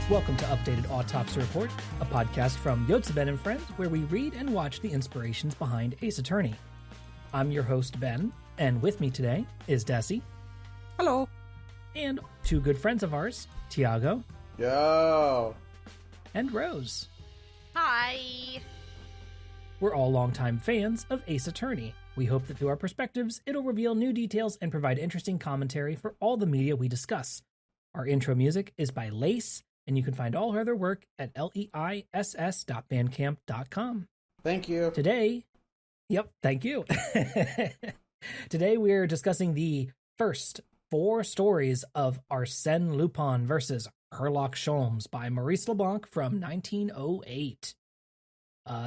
Welcome to Updated Autopsy Report, a podcast from Yotsuben and Friends, where we read and watch the inspirations behind Ace Attorney. I'm your host, Ben, and with me today is Dessy. Hello. And two good friends of ours, Tiago. Yo. And Rose. Hi. We're all longtime fans of Ace Attorney. We hope that through our perspectives, it'll reveal new details and provide interesting commentary for all the media we discuss. Our intro music is by Lace, and you can find all her other work at leiss.bandcamp.com. Thank you. Thank you. Today we're discussing the first 4 stories of Arsene Lupin versus Herlock Sholmes by Maurice LeBlanc from 1908.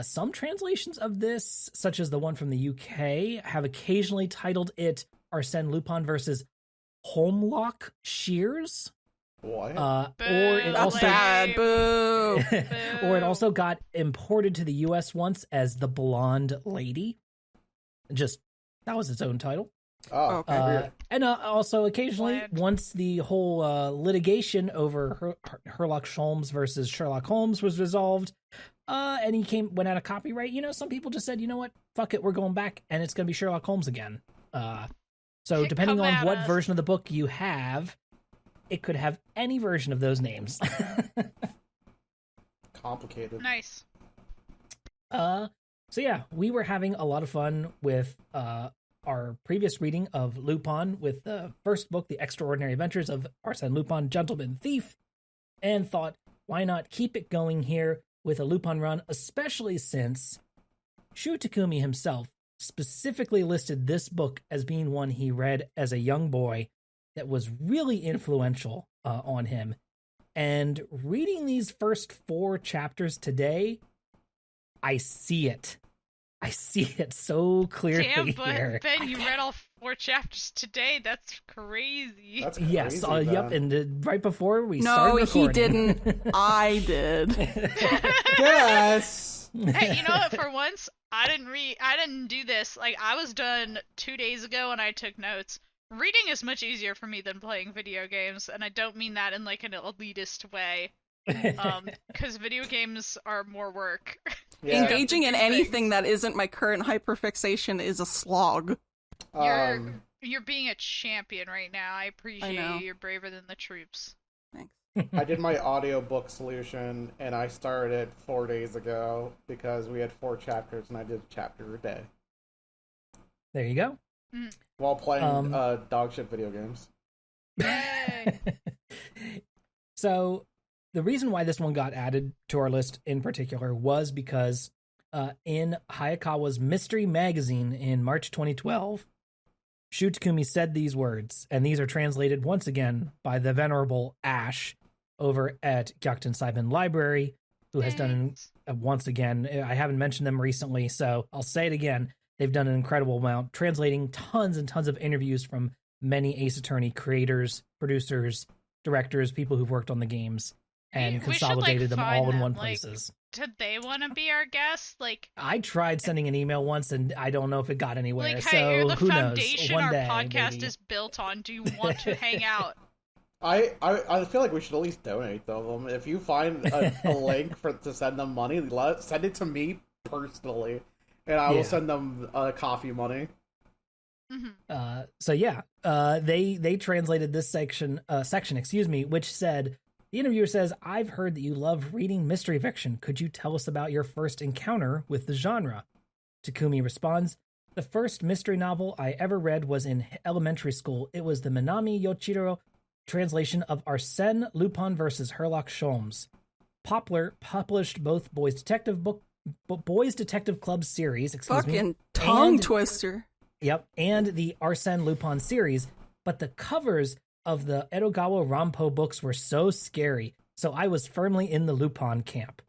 Some translations of this, such as the one from the UK, have occasionally titled it Arsene Lupin versus Herlock Sholmes. What? Or it also Bad. Boo. or it also got imported to the US once as The Blonde Lady. That was its own title. Oh, okay. Weird. And also occasionally, What? once the whole litigation over Herlock Sholmes versus Sherlock Holmes was resolved, and he went out of copyright, some people just said, you know what, fuck it, we're going back, and it's going to be Sherlock Holmes again. So depending Come on at what us. version of the book you have, it could have any version of those names. Complicated. Nice. So yeah, we were having a lot of fun with our previous reading of Lupin with the first book, The Extraordinary Adventures of Arsene Lupin, Gentleman Thief, and thought, why not keep it going here with a Lupin run, especially since Shu Takumi himself specifically listed this book as being one he read as a young boy that was really influential on him. And reading these first 4 chapters today, I see it. I see it so clearly Damn, but here. Ben, you read all 4 chapters today. That's crazy. That's crazy. Yes, yep, Ben. and right before we No, started he recording. didn't. I did. Yes. Hey, you know what? For once, I didn't do this. Like, I was done 2 days ago and I took notes. Reading is much easier for me than playing video games, and I don't mean that in like an elitist way. Because video games are more work. Yeah. Engaging in anything that isn't my current hyperfixation is a slog. You're being a champion right now. I appreciate know. you. You're braver than the troops. Thanks. I did my audiobook solution, and I started it 4 days ago because we had 4 chapters, and I did a chapter a day There you go. while playing dog shit video games. Yay! So the reason why this one got added to our list in particular was because in Hayakawa's Mystery Magazine in March 2012, Shu Takumi said these words, and these are translated once again by the venerable Ash over at Gyakuten Saiban Library, who has done, once again, I haven't mentioned them recently, so I'll say it again, they've done an incredible amount, translating tons and tons of interviews from many Ace Attorney creators, producers, directors, people who've worked on the games, and We should, consolidated them find all in one Like, places. did they want to be our guest? Like, I tried sending an email once, and I don't know if it got anywhere. hey, so you're the who foundation knows? One our day, podcast maybe. is built on. Do you want to hang out? I feel like we should at least donate them. If you find a link to send them money, send it to me personally, and I will send them coffee money. So yeah, they translated this section, which said, the interviewer says, I've heard that you love reading mystery fiction. Could you tell us about your first encounter with the genre? Takumi responds, the first mystery novel I ever read was in elementary school. It was the Minami Yoichiro translation of Arsene Lupin versus Herlock Sholmes. Poplar published both Boys Detective Club series, Fucking tongue and- twister. Yep, and the Arsene Lupin series, but the covers of the Edogawa Rampo books were so scary, so I was firmly in the Lupin camp.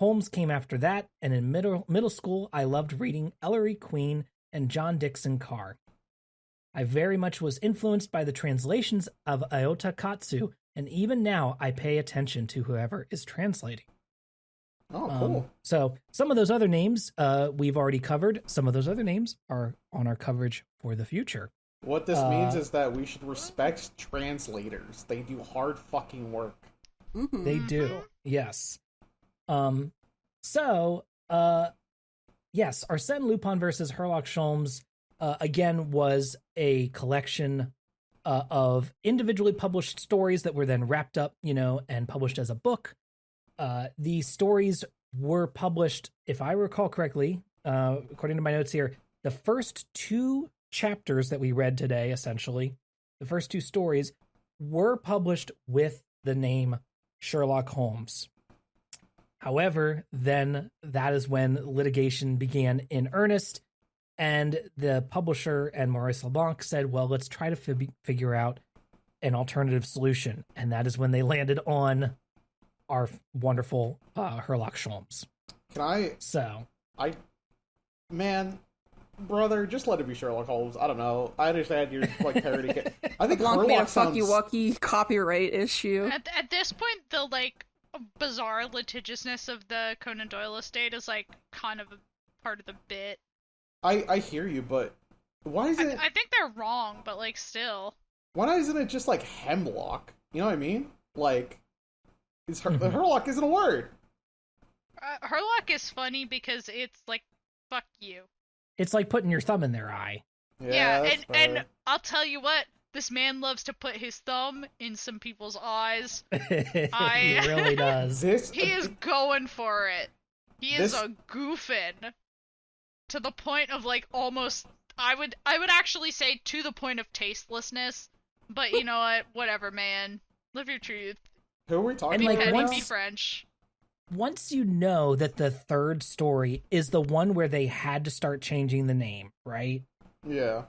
Holmes came after that, and in middle school, I loved reading Ellery Queen and John Dixon Carr. I very much was influenced by the translations of Iota Katsu, and even now I pay attention to whoever is translating. Oh, cool. So some of those other names we've already covered. Some of those other names are on our coverage for the future. What this means is that we should respect translators. They do hard fucking work. Mm-hmm. They do. Yes. So, yes, Arsene Lupin versus Herlock Sholmes, again, was a collection of individually published stories that were then wrapped up, and published as a book. The stories were published, if I recall correctly, according to my notes here, the first 2 chapters that we read today, essentially, the first 2 stories were published with the name Sherlock Holmes. However, then that is when litigation began in earnest, and the publisher and Maurice LeBlanc said, well, let's try to figure out an alternative solution. And that is when they landed on our wonderful Herlock Sholmes. Man, brother, just let it be Sherlock Holmes. I don't know. I understand you're like parody. I think LeBlanc made a Herlock sounds... fucky-wucky copyright issue. At this point, the, like, bizarre litigiousness of the Conan Doyle estate is, like, kind of a part of the bit. I hear you, but why isn't it... I think they're wrong, but, like, still. Why isn't it just, like, hemlock? You know what I mean? Like, Herlock isn't a word. Herlock is funny because it's, like, fuck you. It's like putting your thumb in their eye. Yeah, and I'll tell you what, this man loves to put his thumb in some people's eyes. He really does. He is going for it. He is a goofin'. To the point of, like, almost, I would actually say to the point of tastelessness, but you know what, whatever, man. Live your truth. Who are we talking about? Like, Petty, be French. Once you know that the third story is the one where they had to start changing the name, right? Yeah.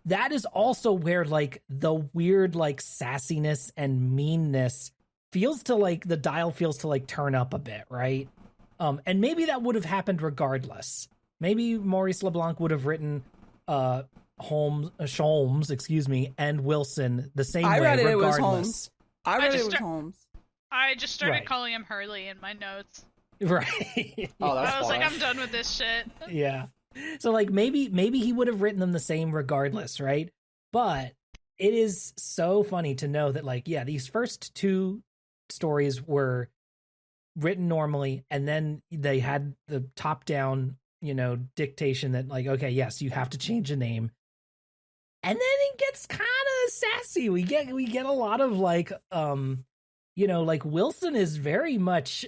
That is also where, like, the weird, like, sassiness and meanness feels to, like, the dial feels to, like, turn up a bit, right? And maybe that would have happened regardless. Maybe Maurice LeBlanc would have written Sholmes, and Wilson the same way, regardless. It was Holmes. I read it was Holmes. I just started calling him Hurley in my notes. Right. Oh, that's I was fine. like, I'm done with this shit. Yeah. So, like, maybe he would have written them the same regardless, right? But it is so funny to know that, like, yeah, these first 2 stories were written normally, and then they had the top-down, dictation that, like, okay, yes, you have to change the name. And then it gets kind of sassy. We get a lot of, like, like, Wilson is very much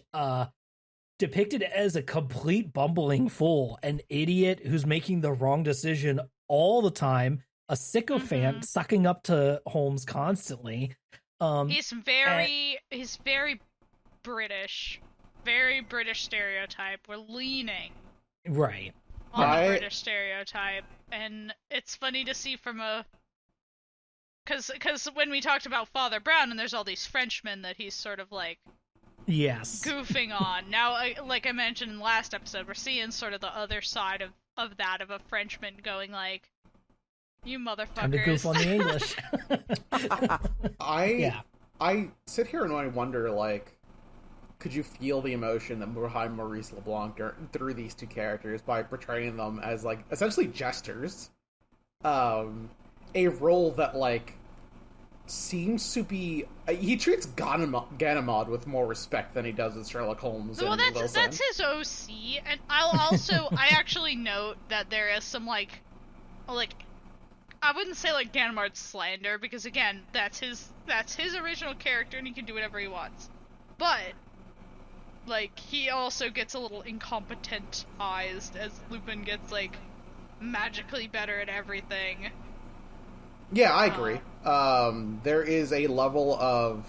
depicted as a complete bumbling fool, an idiot who's making the wrong decision all the time, a sycophant sucking up to Holmes constantly. He's very British, very British stereotype. We're leaning right on the British stereotype, and it's funny to see from a because when we talked about Father Brown, and there's all these Frenchmen that he's sort of like goofing on. Now, like I mentioned in the last episode, we're seeing sort of the other side of that, of a Frenchman going like, you motherfuckers. Time to goof on the English. I sit here and I wonder, like, could you feel the emotion that behind Maurice LeBlanc through these 2 characters by portraying them as, like, essentially jesters? A role that, like, seems to be... he treats Ganimard with more respect than he does with Sherlock Holmes. Well, that's his OC, and I actually note that there is some, like, I wouldn't say, like, Ganimard slander, because, again, that's his original character, and he can do whatever he wants. But, like, he also gets a little incompetentized as Lupin gets, like, magically better at everything. Yeah, I agree. There is a level of...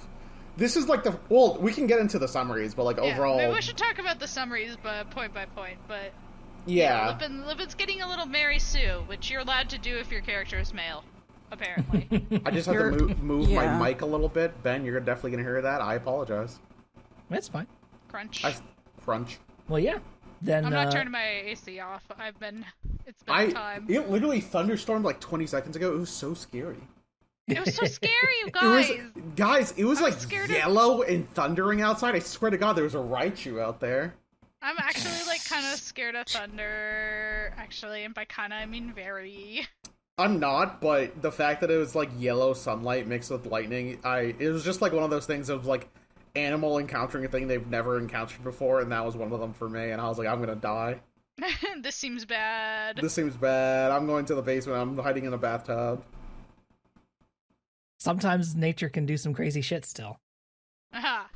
This is like well, we can get into the summaries, but, like, overall... Maybe we should talk about the summaries point by point, but... Yeah. Lupin's getting a little Mary Sue, which you're allowed to do if your character is male, apparently. I just have to move my mic a little bit. Ben, you're definitely going to hear that. I apologize. That's fine. Crunch. Crunch. Well, yeah. Then I'm not turning my AC off. It's been time. It literally thunderstormed like 20 seconds ago. It was so scary. It was so scary, you guys. It was like yellow and thundering outside. I swear to God, there was a Raichu out there. I'm actually, like, kind of scared of thunder, actually, and by kind of, I mean very. I'm not, but the fact that it was, like, yellow sunlight mixed with lightning, it was just, like, one of those things of, like, animal encountering a thing they've never encountered before, and that was one of them for me, and I was like, I'm gonna die. This seems bad. This seems bad. I'm going to the basement. I'm hiding in a bathtub. Sometimes nature can do some crazy shit still. Aha.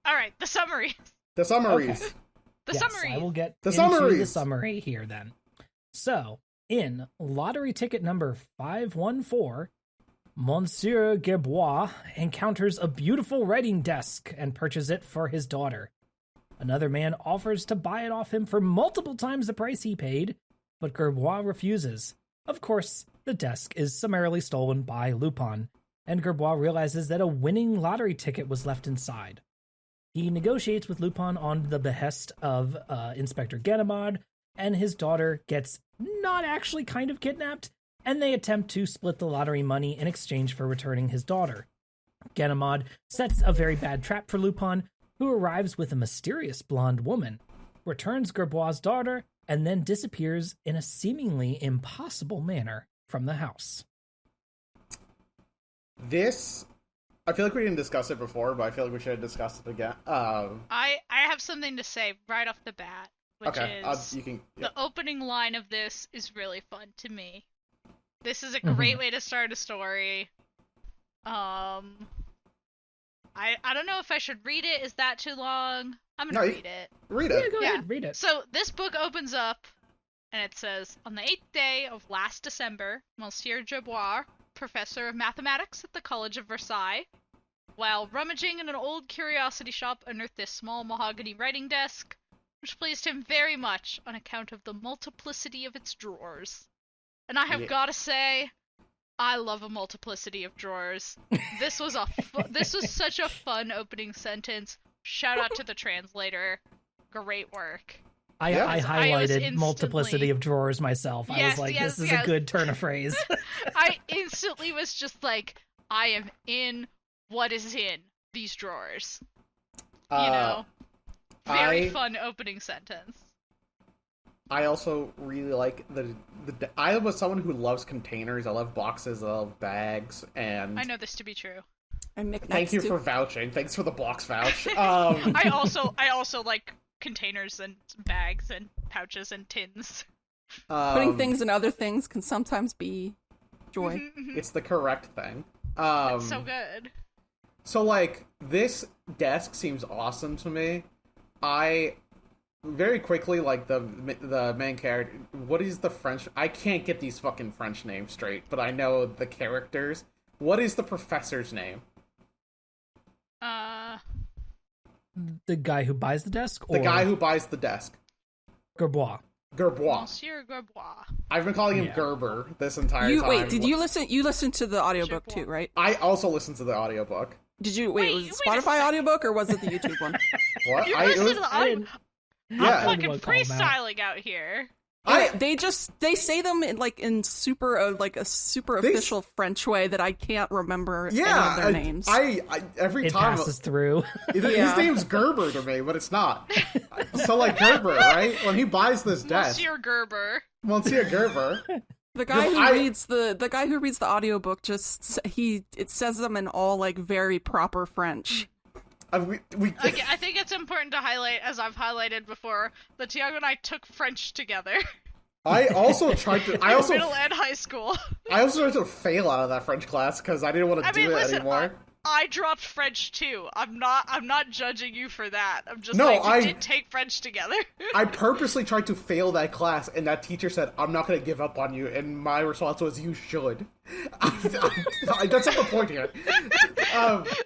All right, the summaries. The summaries. Okay. The Yes, summaries. I will get The into summaries. the summary here then. So, in lottery ticket number 514, Monsieur Gerbois encounters a beautiful writing desk and purchases it for his daughter. Another man offers to buy it off him for multiple times the price he paid, but Gerbois refuses. Of course, the desk is summarily stolen by Lupin, and Gerbois realizes that a winning lottery ticket was left inside. He negotiates with Lupin on the behest of Inspector Ganimard, and his daughter gets not actually kind of kidnapped, and they attempt to split the lottery money in exchange for returning his daughter. Ganimard sets a very bad trap for Lupin, who arrives with a mysterious blonde woman, returns Gerbois' daughter, and then disappears in a seemingly impossible manner from the house. This, I feel like we didn't discuss it before, but I feel like we should have discussed it again. I have something to say right off the bat, which Okay, is you can. the opening line of this is really fun to me. This is a great way to start a story. I don't know if I should read it. Is that too long? I'm gonna read it. Read Yeah, it. go ahead, read it. So this book opens up, and it says, on the 8th day of last December, Monsieur Gerbois, professor of mathematics at the College of Versailles, while rummaging in an old curiosity shop, unearthed this small mahogany writing desk, which pleased him very much on account of the multiplicity of its drawers. And I have got to say, I love a multiplicity of drawers. This was such a fun opening sentence. Shout out to the translator. Great work. I highlighted multiplicity instantly... of drawers myself. I was like, this is a good turn of phrase. I instantly was just like, I am in what is in these drawers. Very fun opening sentence. I also really like I was someone who loves containers. I love boxes. I love bags, and I know this to be true. And thank you for vouching. Thanks for the box vouch. I also like containers and bags and pouches and tins. Putting things in other things can sometimes be joy. It's the correct thing. It's so good. So, like, this desk seems awesome to me. I very quickly, like, the main character. What is the French? I can't get these fucking French names straight, but I know the characters. What is the professor's name? The guy who buys the desk? The guy who buys the desk. Gerbois. Monsieur Gerbois. I've been calling him Gerber this entire time. Wait, did you listen? You listened to the audiobook too, right? I also listened to the audiobook. Did you was it Spotify audiobook or was it the YouTube one? What? You listened to the audiobook? Yeah. I'm fucking freestyling out here. They say them in super a super official French way that I can't remember any of their names. Every it time passes through. His name's Gerber to me, but it's not. So like Gerber, right? When he buys this desk, Monsieur Gerber. The guy who reads the audiobook it says them in all like very proper French. I think it's important to highlight, as I've highlighted before, that Tiago and I took French together. I also tried to. Middle and high school. I also tried to fail out of that French class because I didn't want to do it anymore. I dropped French too. I'm not judging you for that. I'm just we did take French together. I purposely tried to fail that class, and that teacher said, "I'm not going to give up on you." And my response was, "You should." That's not the point here.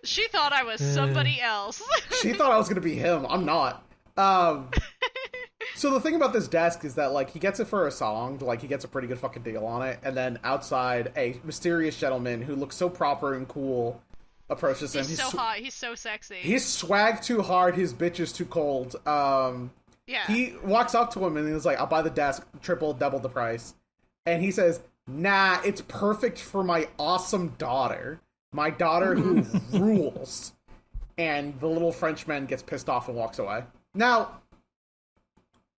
She thought I was somebody else. She thought I was going to be him. I'm not. So the thing about this desk is that, like, he gets it for a song, like, he gets a pretty good fucking deal on it, and then outside, a mysterious gentleman who looks so proper and cool approaches him. He's so hot, he's so sexy. He's swag too hard, his bitch is too cold. He walks up to him and he's like, I'll buy the desk, triple, double the price. And he says, nah, it's perfect for my awesome daughter. My daughter who rules. And the little Frenchman gets pissed off and walks away. Now,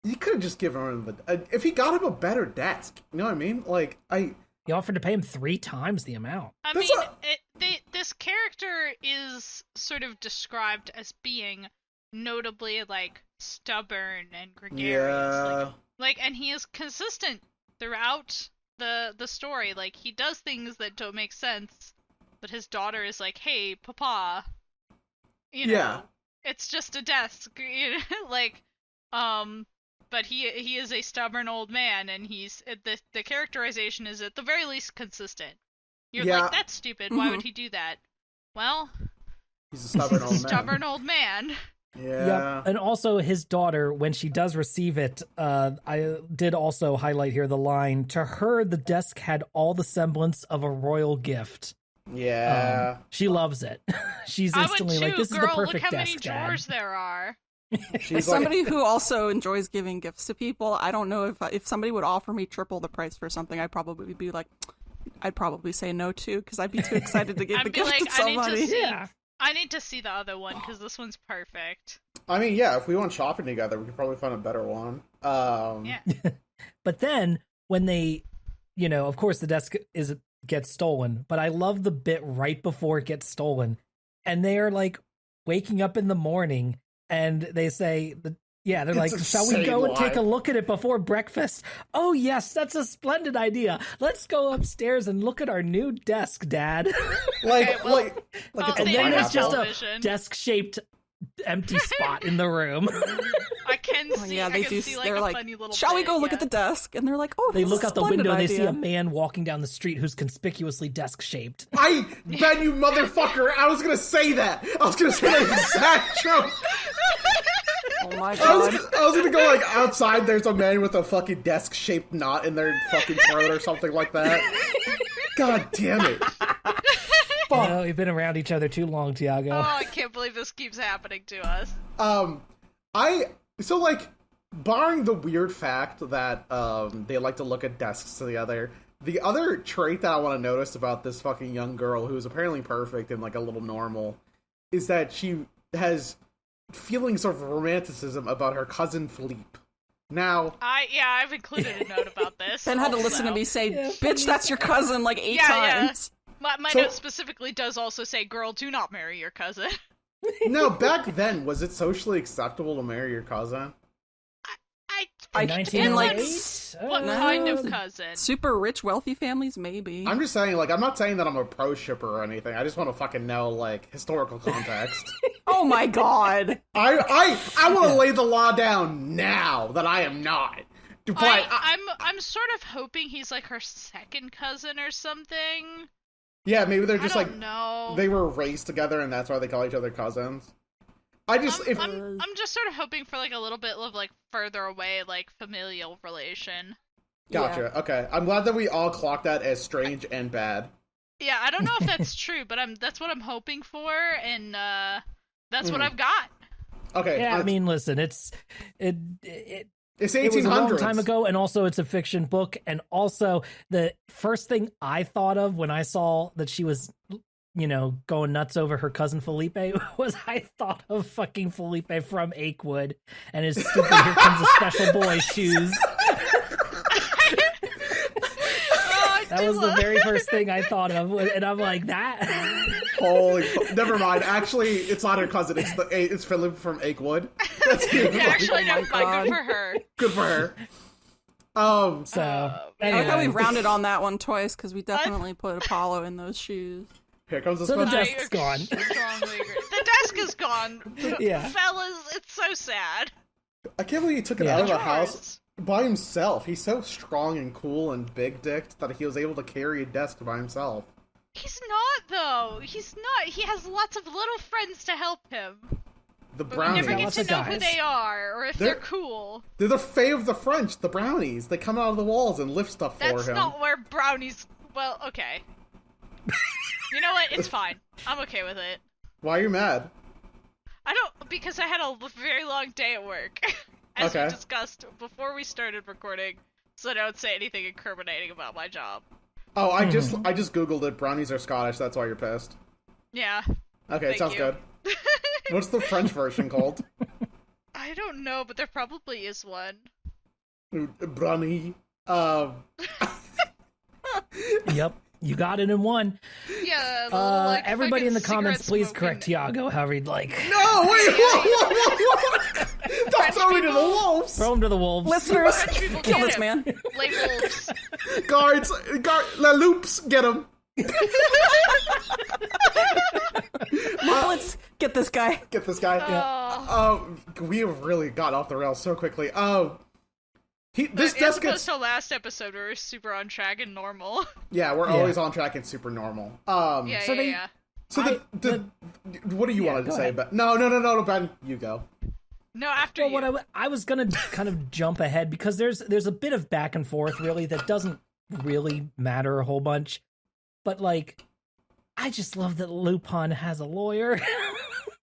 you could have just given him if he got him a better desk, you know what I mean? Like, He offered to pay him 3 times the amount. I mean, this character is sort of described as being notably like stubborn and gregarious, and he is consistent throughout the story. Like, he does things that don't make sense, but his daughter is like, "Hey, Papa, you know, it's just a desk," but he is a stubborn old man, and he's the characterization is at the very least consistent. You're like, that's stupid. Why would he do that? Well, he's a stubborn old man. Yeah. Yep. And also his daughter, when she does receive it, I did also highlight here the line, "To her, the desk had all the semblance of a royal gift." Yeah. She loves it. She's instantly like, "This is the perfect look how desk, many drawers there are." As somebody who also enjoys giving gifts to people, I don't know if somebody would offer me triple the price for something, I'd probably say no to, because I'd be too excited to give the gift to somebody. I need to see the other one, because this one's perfect. I mean, yeah, if we went shopping together, we could probably find a better one. Yeah. But then, when they, of course the desk gets stolen, but I love the bit right before it gets stolen, and they're like waking up in the morning, and they say, they're like, "Shall we go and take a look at it before breakfast?" "Oh yes, that's a splendid idea. Let's go upstairs and look at our new desk, Dad." And then there's just a desk-shaped empty spot in the room. I can see. They're a like, funny little "Shall we bit, go look at the desk?" And they're like, "Oh, they look out the window. Idea. They see a man walking down the street who's conspicuously desk-shaped. Ben, you motherfucker! I was gonna say that. I was gonna say that exact joke. Oh my god! I was gonna go like outside. There's a man with a fucking desk-shaped knot in their fucking throat or something like that. God damn it! We've been around each other too long, Tiago. Oh, I can't believe this keeps happening to us. Barring the weird fact that they like to look at desks together, the other trait that I want to notice about this fucking young girl, who is apparently perfect and like a little normal, is that she has feelings of romanticism about her cousin Philippe. Now, I've included a note about this. Ben had to listen to me say, "Bitch, that's your cousin," like 8 times. My note specifically does also say, "Girl, do not marry your cousin." No, back then, was it socially acceptable to marry your cousin? In like what kind of cousin? Super rich, wealthy families, maybe. I'm just saying, like, I'm not saying that I'm a pro shipper or anything. I just want to fucking know, like, historical context. Oh my god! I want to lay the law down now that I am not. But I'm sort of hoping he's like her second cousin or something. Yeah, maybe they're just know. They were raised together and that's why they call each other cousins. I'm just sort of hoping for like a little bit of like further away like familial relation. Gotcha. Yeah. Okay, I'm glad that we all clocked that as strange and bad. Yeah, I don't know if that's true, but that's what I'm hoping for, and that's what I've got. Okay. Yeah, I mean, listen, it's 1800s. It was a long time ago, and also it's a fiction book, and also the first thing I thought of when I saw that she was, going nuts over her cousin Felipe was I thought of fucking Felipe from Achewood and his stupid "Here Comes a Special Boy" shoes. That was the very first thing I thought of, and I'm like, that. Holy, never mind. Actually, it's not her cousin. It's Philip from Achewood. Actually, never mind. Good for her. Good for her. I like how we rounded on that one twice because we definitely put Apollo in those shoes. Here comes the the desk's gone. The desk is gone. Yeah, fellas, it's so sad. I can't believe he took it out of the house by himself. He's so strong and cool and big-dicked that he was able to carry a desk by himself. He's not, though. He's not. He has lots of little friends to help him. The but brownies. we never get to know who they are or if they're cool. They're the fae of the French, the brownies. They come out of the walls and lift stuff for him. That's not where brownies... Well, okay. You know what? It's fine. I'm okay with it. Why are you mad? Because I had a very long day at work. As we discussed before we started recording, so I don't say anything incriminating about my job. Oh, I just Googled it. Brownies are Scottish, that's why you're pissed. Yeah. Okay, sounds good. What's the French version called? I don't know, but there probably is one. Brownie. Yep. You got it in one. Yeah. Everybody in the comments, please correct Tiago however you'd like. No, wait, whoa. Don't throw me to the wolves. Throw him to the wolves. Listeners, kill this man. Like wolves. Guards, La Loops, get him. Let's get this guy. Get this guy. Oh. We have really got off the rails so quickly. This As desk opposed gets... to last episode, we were super on track and normal. Yeah, we're always on track and super normal. Yeah. So what do you want to say? ahead. But no, Ben, you go. No, after you. What I was gonna kind of jump ahead because there's a bit of back and forth really that doesn't really matter a whole bunch, but like I just love that Lupin has a lawyer.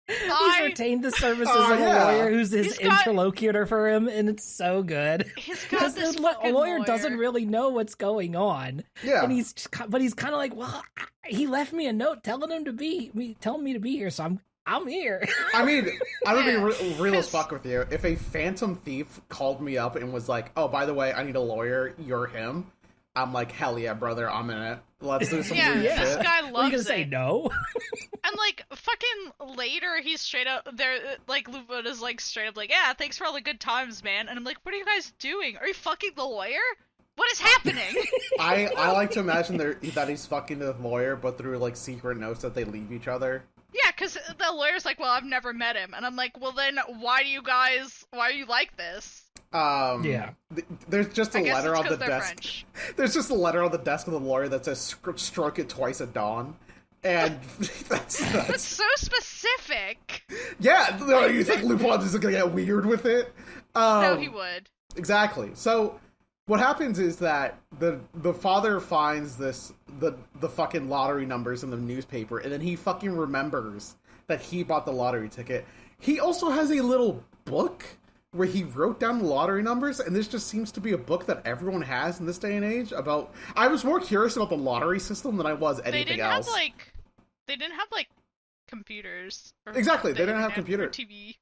He's retained the services of a lawyer who's his interlocutor for him, and it's so good. Because the lawyer doesn't really know what's going on. Yeah, and he's kind of like, well, he left me a note telling me to be here, so I'm here. I mean, I would be real as fuck with you. If a phantom thief called me up and was like, "Oh, by the way, I need a lawyer. You're him." I'm like, hell yeah, brother, I'm in it. Let's do some weird shit. This guy loves Are you gonna say no? And like fucking later, he's straight up there. Like Lupin is like straight up like, yeah, thanks for all the good times, man. And I'm like, what are you guys doing? Are you fucking the lawyer? What is happening? I like to imagine that he's fucking the lawyer, but through like secret notes that they leave each other. Yeah, because the lawyer's like, well, I've never met him, and I'm like, well, then why are you like this? Yeah. There's just a letter on the desk. French. There's just a letter on the desk of the lawyer that says "stroke it twice at dawn," and that's so specific. Yeah, no, you think Lupin is gonna get weird with it? No, he would. Exactly. So what happens is that the father finds the fucking lottery numbers in the newspaper, and then he fucking remembers that he bought the lottery ticket. He also has a little book where he wrote down the lottery numbers, and this just seems to be a book that everyone has in this day and age about... I was more curious about the lottery system than I was anything else. They didn't have, computers. Exactly, they didn't have computers. TV.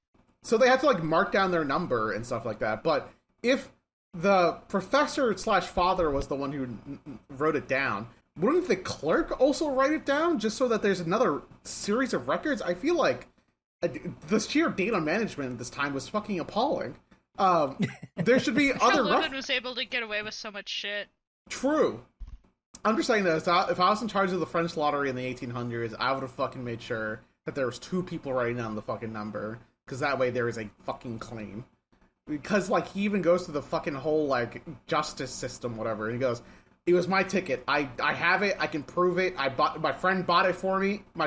So they had to, mark down their number and stuff like that. But if the professor/father was the one who wrote it down, wouldn't the clerk also write it down just so that there's another series of records? I feel like the sheer data management at this time was fucking appalling. There should be other... Lupin was able to get away with so much shit. True. I'm just saying that if I was in charge of the French lottery in the 1800s, I would have fucking made sure that there was 2 people writing down the fucking number, because that way there is a fucking claim. Because, he even goes to the fucking whole, justice system, whatever, and he goes, it was my ticket. I have it. I can prove it. My friend bought it for me. And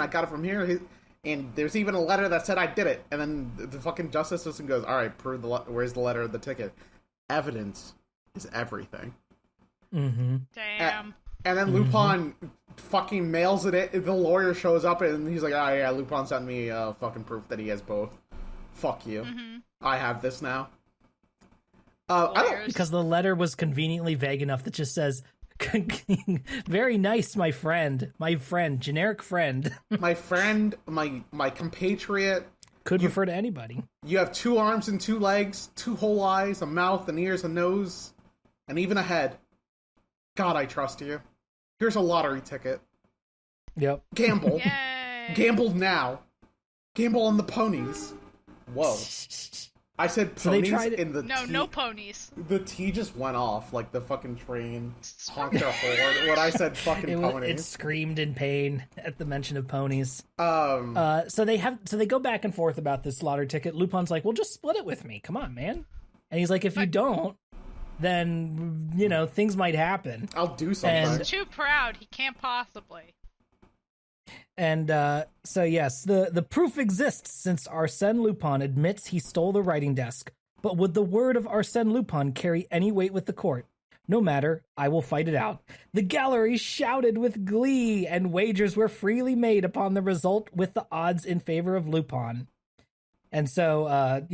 I got it from here. And there's even a letter that said I did it. And then the fucking justice system goes, all right, prove where's the letter of the ticket? Evidence is everything. Mm-hmm. Damn. And then Lupin fucking mails it. The lawyer shows up and he's like, oh yeah, Lupin sent me fucking proof that he has both. Fuck you. Mm-hmm. I have this now. Because the letter was conveniently vague enough that just says, very nice, my friend, generic friend. My friend, my compatriot. Could refer to anybody. You have 2 arms and 2 legs, 2 whole eyes, a mouth, and ears, a nose, and even a head. God, I trust you. Here's a lottery ticket. Yep. Gamble. Yay. Gamble now. Gamble on the ponies. Whoa. I said ponies in the T. No ponies. The T just went off, like the fucking train honked their horn when I said fucking ponies. It screamed in pain at the mention of ponies. So they go back and forth about this lottery ticket. Lupin's like, well, just split it with me. Come on, man. And he's like, if you don't, then, things might happen. I'll do something. He's too proud. He can't possibly. And so, yes, the proof exists since Arsene Lupin admits he stole the writing desk. But would the word of Arsene Lupin carry any weight with the court? No matter, I will fight it out. The gallery shouted with glee, and wagers were freely made upon the result with the odds in favor of Lupin. And so,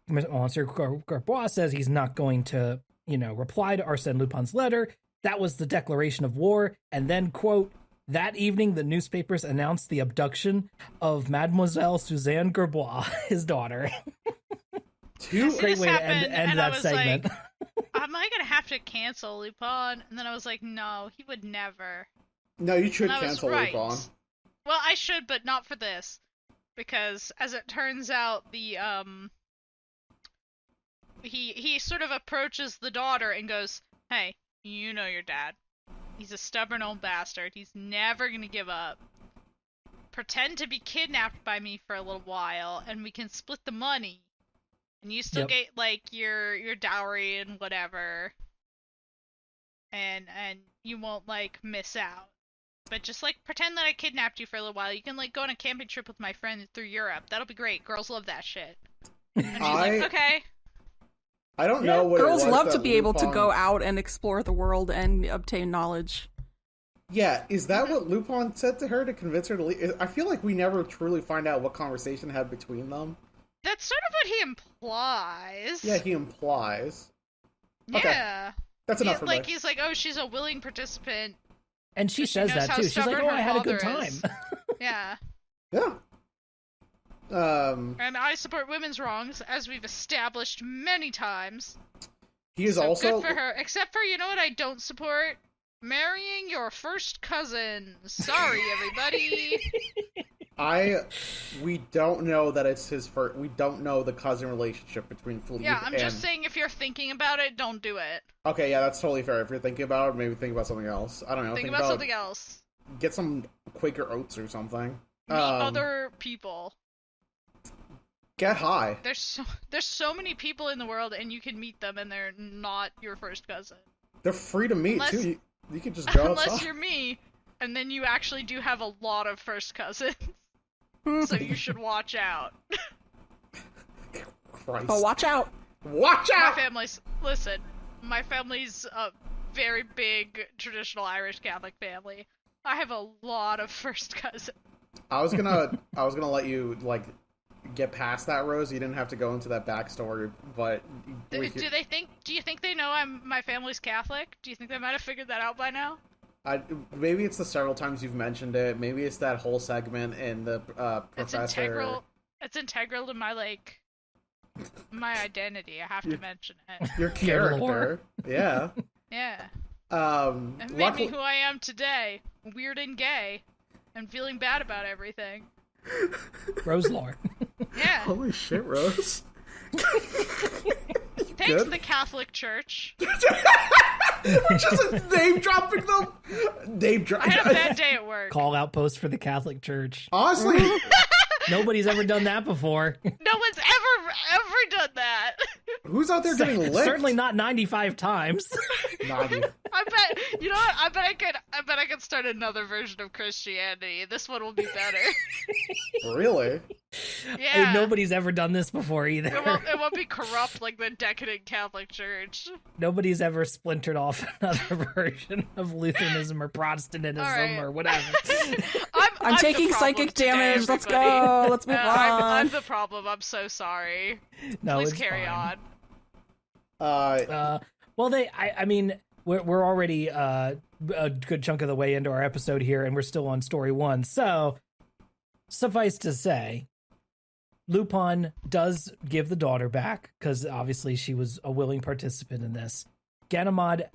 Monsieur Garbois says he's not going to, reply to Arsene Lupin's letter. That was the declaration of war. And then, quote, that evening, the newspapers announced the abduction of Mademoiselle Suzanne Gerbois, his daughter. Two great way to end that segment. am I gonna have to cancel Lupin? And then I was like, no, he would never. No, you should And I was cancel right. Lupin. Well, I should, but not for this. Because, as it turns out, he sort of approaches the daughter and goes, hey, you know your dad. He's a stubborn old bastard. He's never gonna give up. Pretend to be kidnapped by me for a little while, and we can split the money. And you still get, like, your dowry and whatever. And you won't, like, miss out. But just, like, pretend that I kidnapped you for a little while. You can, like, go on a camping trip with my friend through Europe. That'll be great. Girls love that shit. And she's like, okay. I don't know what girls it was love to that be able to Lupin- go out and explore the world and obtain knowledge. Yeah, is that what Lupin said to her to convince her to leave? I feel like we never truly find out what conversation had between them. That's sort of what he implies. Yeah, he implies. Yeah. Okay. That's enough for me. Like, he's like, oh, she's a willing participant. And she says knows that how too. She's like, stubborn oh, her I had a good father time. is. Yeah. Yeah. And I support women's wrongs, as we've established many times. He is So also... good for her. Except for, you know what I don't support? Marrying your first cousin. Sorry, everybody. We don't know that it's his first... We don't know the cousin relationship between Philippe Yeah, I'm just saying if you're thinking about it, don't do it. Okay, yeah, that's totally fair. If you're thinking about it, maybe think about something else. I don't know. Think about something else. Get some Quaker Oats or something. Meet other people. Get high. There's so many people in the world, and you can meet them, and they're not your first cousin. They're free to meet, Unless- too. You can just go Unless outside. you're me, and then you actually do have a lot of first cousins. So you should watch out. Christ. But watch out! Watch out! My family's a very big traditional Irish Catholic family. I have a lot of first cousins. I was gonna let you, like, get past that, Rose. You didn't have to go into that backstory, but... Do you think they know my family's Catholic? Do you think they might have figured that out by now? Maybe it's the several times you've mentioned it. Maybe it's that whole segment in the professor... It's integral to my identity. I have to mention it. Your character. Yeah. Yeah. It made luckily... me who I am today. Weird and gay. And feeling bad about everything. Rose lore. Yeah. Holy shit, Rose. Thanks to the Catholic Church. Just name dropping them. I had a bad day at work. Call out post for the Catholic Church. Honestly, Nobody's ever done that before. No one's ever done that. Who's out there getting licked? Certainly not 95 times. 90. I bet, you know what? I bet I could start another version of Christianity. This one will be better. Really? Yeah. Nobody's ever done this before either. It won't be corrupt like the decadent Catholic Church. Nobody's ever splintered off another version of Lutheranism or Protestantism or whatever. I'm taking psychic damage. Today, Let's go. Let's move on. I'm the problem. I'm so sorry. No, Please it's carry fine. on. Well, I mean, we're already a good chunk of the way into our episode here, and we're still on story 1. So, suffice to say, Lupin does give the daughter back, because obviously she was a willing participant in this. Ganimard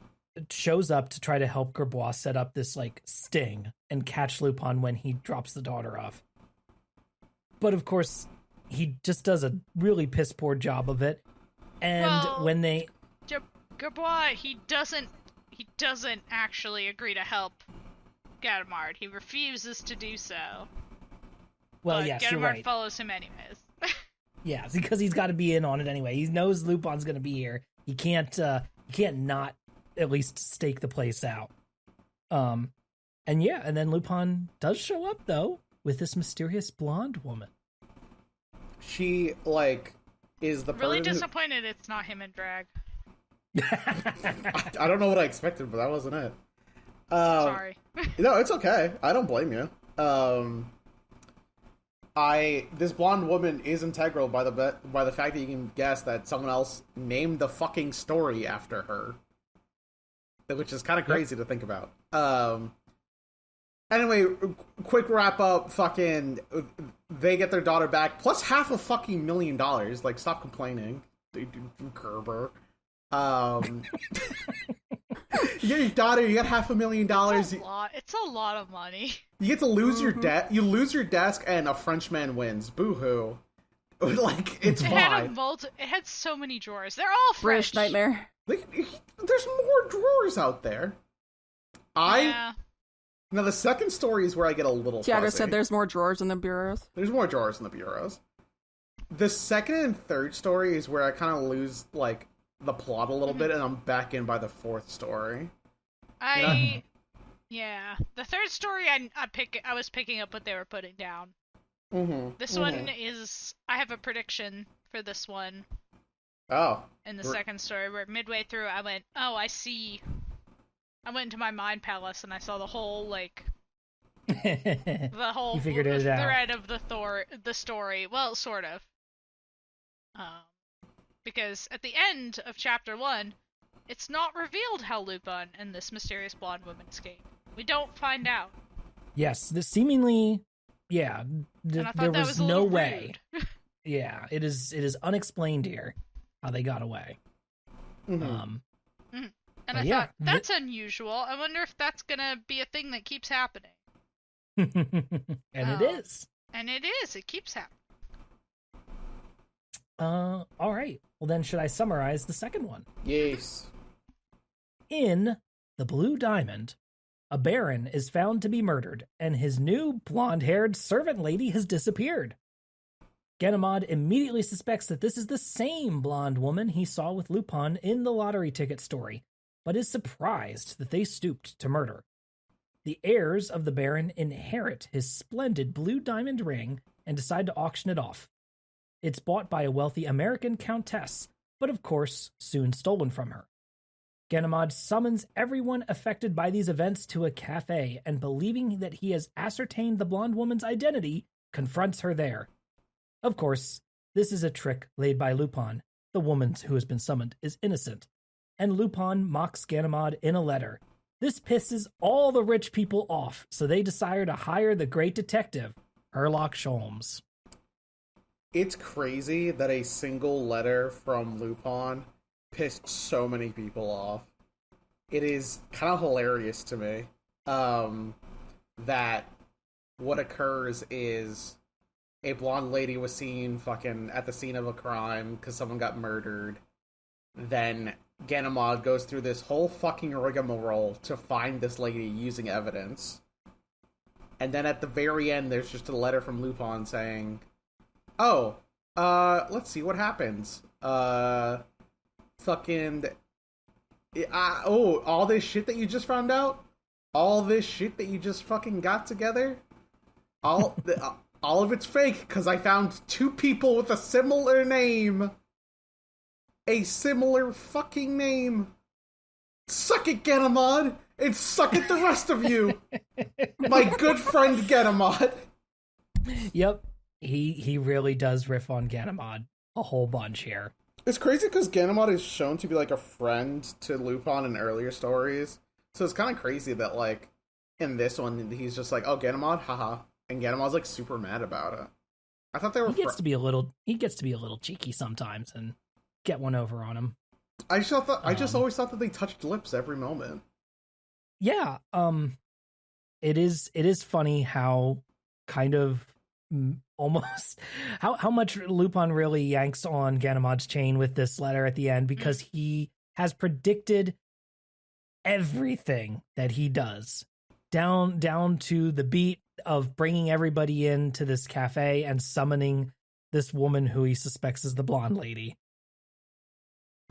shows up to try to help Gerbois set up this, like, sting and catch Lupin when he drops the daughter off. But, of course, he just does a really piss-poor job of it. And when they... Gerbois, he doesn't actually agree to help Ganimard. He refuses to do so. Well, but yes, Ganimard you're right. follows him anyways. Yeah, because he's got to be in on it anyway. He knows Lupin's going to be here. He can't not at least stake the place out. And then Lupin does show up though with this mysterious blonde woman. She, like, is the Really person disappointed it's not him in drag. I don't know what I expected, but that wasn't it. Sorry. No, it's okay. I don't blame you. This blonde woman is integral by the fact that you can guess that someone else named the fucking story after her, which is kind of crazy to think about. Anyway, quick wrap up. Fucking, they get their daughter back plus $500,000. Like, stop complaining, Gerber. You get your daughter, you got $500,000. It's a lot of money. You get to lose your you lose your desk, and a Frenchman wins. Boo-hoo. Like, it's fine. It had so many drawers. They're all French. British nightmare. Like, there's more drawers out there. Now, the second story is where I get a little Tiago fuzzy. said there's more drawers in the bureaus. There's more drawers in the bureaus. The second and third story is where I kind of lose, like, the plot a little bit, and I'm back in by the fourth story. Yeah. The third story, I was picking up what they were putting down. This one is... I have a prediction for this one. Oh. In the second story, where midway through I went, oh, I see... I went into my mind palace and I saw the whole, like... the whole you figured it out. thread of the story. Well, sort of. Because at the end of chapter 1, it's not revealed how Lupin and this mysterious blonde woman escaped. We don't find out. Yes, this seemingly... Yeah, there was no way. Yeah, it is unexplained here how they got away. And I thought, that's unusual. I wonder if that's gonna be a thing that keeps happening. It is. And it is. It keeps happening. All right. Well, then should I summarize the second one? Yes. In The Blue Diamond, a baron is found to be murdered, and his new blonde-haired servant lady has disappeared. Ganimard immediately suspects that this is the same blonde woman he saw with Lupin in the lottery ticket story, but is surprised that they stooped to murder. The heirs of the baron inherit his splendid blue diamond ring and decide to auction it off. It's bought by a wealthy American countess, but of course soon stolen from her. Ganimard summons everyone affected by these events to a cafe, and believing that he has ascertained the blonde woman's identity, confronts her there. Of course, this is a trick laid by Lupin. The woman who has been summoned is innocent, and Lupin mocks Ganimard in a letter. This pisses all the rich people off, so they decide to hire the great detective, Herlock Sholmes. It's crazy that a single letter from Lupin pissed so many people off. It is kind of hilarious to me that what occurs is a blonde lady was seen fucking at the scene of a crime because someone got murdered. Then Ganimard goes through this whole fucking rigmarole to find this lady using evidence. And then at the very end, there's just a letter from Lupin saying, oh, let's see what happens. All this shit that you just found out? All this shit that you just fucking got together? All of it's fake, because I found two people with a similar name. A similar fucking name. Suck it, Ganimard! And suck it, the rest of you! My good friend Ganimard! Yep. He really does riff on Ganimard a whole bunch here. It's crazy because Ganimard is shown to be like a friend to Lupin in earlier stories. So it's kind of crazy that like in this one he's just like, oh, Ganimard, haha. And Ganimard's like super mad about it. I thought they were he gets to be a little cheeky sometimes and get one over on him. I just always thought that they touched lips every moment. Yeah, it is funny how kind of almost how much Lupin really yanks on Ganimard's chain with this letter at the end, because he has predicted everything that he does down to the beat of bringing everybody into this cafe and summoning this woman who he suspects is the blonde lady.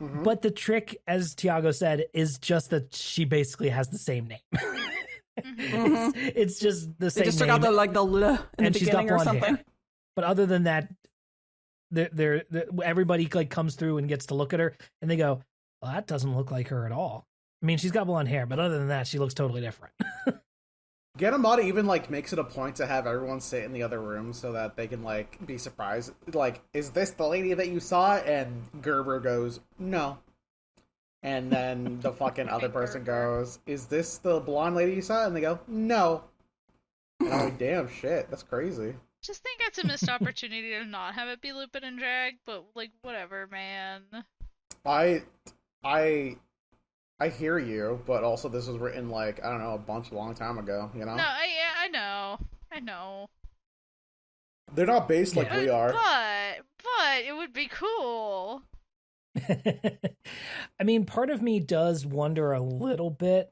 Mm-hmm. But the trick, as Tiago said, is just that she basically has the same name. Mm-hmm. it's just the same. They just name. took out the L in and the she's got beginning or something. Hair. But other than that, everybody like comes through and gets to look at her, and they go, "Well, that doesn't look like her at all." I mean, she's got blonde hair, but other than that, she looks totally different. Ganimard even like makes it a point to have everyone sit in the other room so that they can like be surprised. Like, is this the lady that you saw? And Gerber goes, "No." And then the fucking other person goes, "Is this the blonde lady you saw?" And they go, "No." And I'm like, damn shit, that's crazy. Just think it's a missed opportunity to not have it be Lupin and Drag, but like whatever, man. I hear you, but also this was written like, I don't know, a long time ago, you know? No, I know. They're not based like we are. But it would be cool. I mean, part of me does wonder a little bit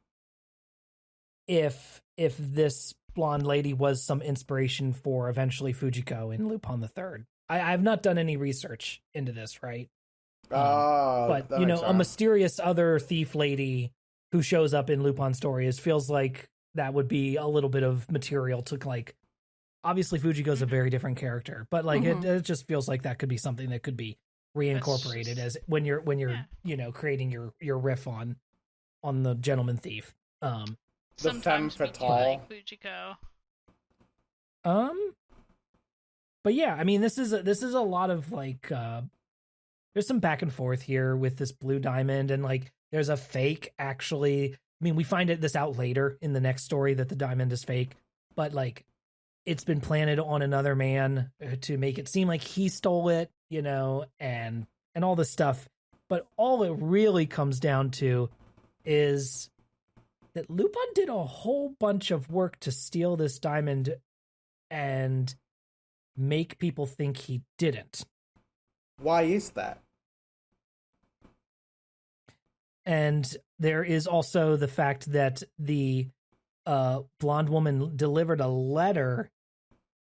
if this blonde lady was some inspiration for eventually Fujiko in Lupin the Third. I've not done any research into this, right? But you know, a mysterious other thief lady who shows up in Lupin stories feels like that would be a little bit of material to like. Obviously, Fujiko's a very different character, but like it just feels like that could be something that could be reincorporated as when you're you know, creating your riff on the gentleman thief. The femme fatale Fujiko. But yeah, I mean, this is a lot of like there's some back and forth here with this blue diamond, and like there's a fake actually. I mean, we find this out later in the next story that the diamond is fake, but like it's been planted on another man to make it seem like he stole it, you know, and all this stuff. But all it really comes down to is that Lupin did a whole bunch of work to steal this diamond and make people think he didn't. Why is that? And there is also the fact that the blonde woman delivered a letter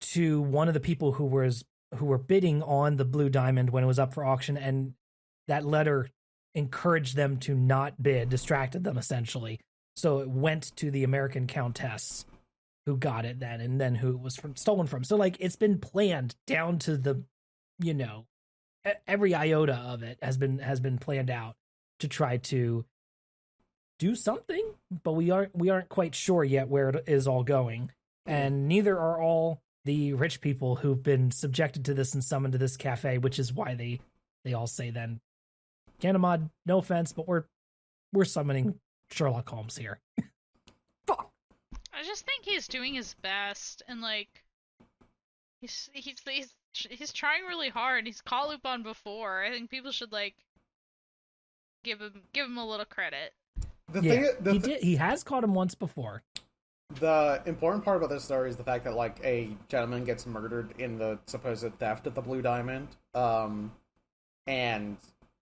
to one of the people who were bidding on the blue diamond when it was up for auction, and that letter encouraged them to not bid, distracted them essentially. So it went to the American countess who got it then, and then who it was stolen from. So like it's been planned down to the, you know, every iota of it has been planned out to try to do something, but we aren't quite sure yet where it is all going. And neither are all the rich people who've been subjected to this and summoned to this cafe, which is why they all say then, Ganimard, no offense, but we're summoning Sherlock Holmes here. Fuck. I just think he's doing his best, and like he's trying really hard. He's caught Lupin before. I think people should like give him a little credit. He has caught him once before. The important part about this story is the fact that like a gentleman gets murdered in the supposed theft of the blue diamond, and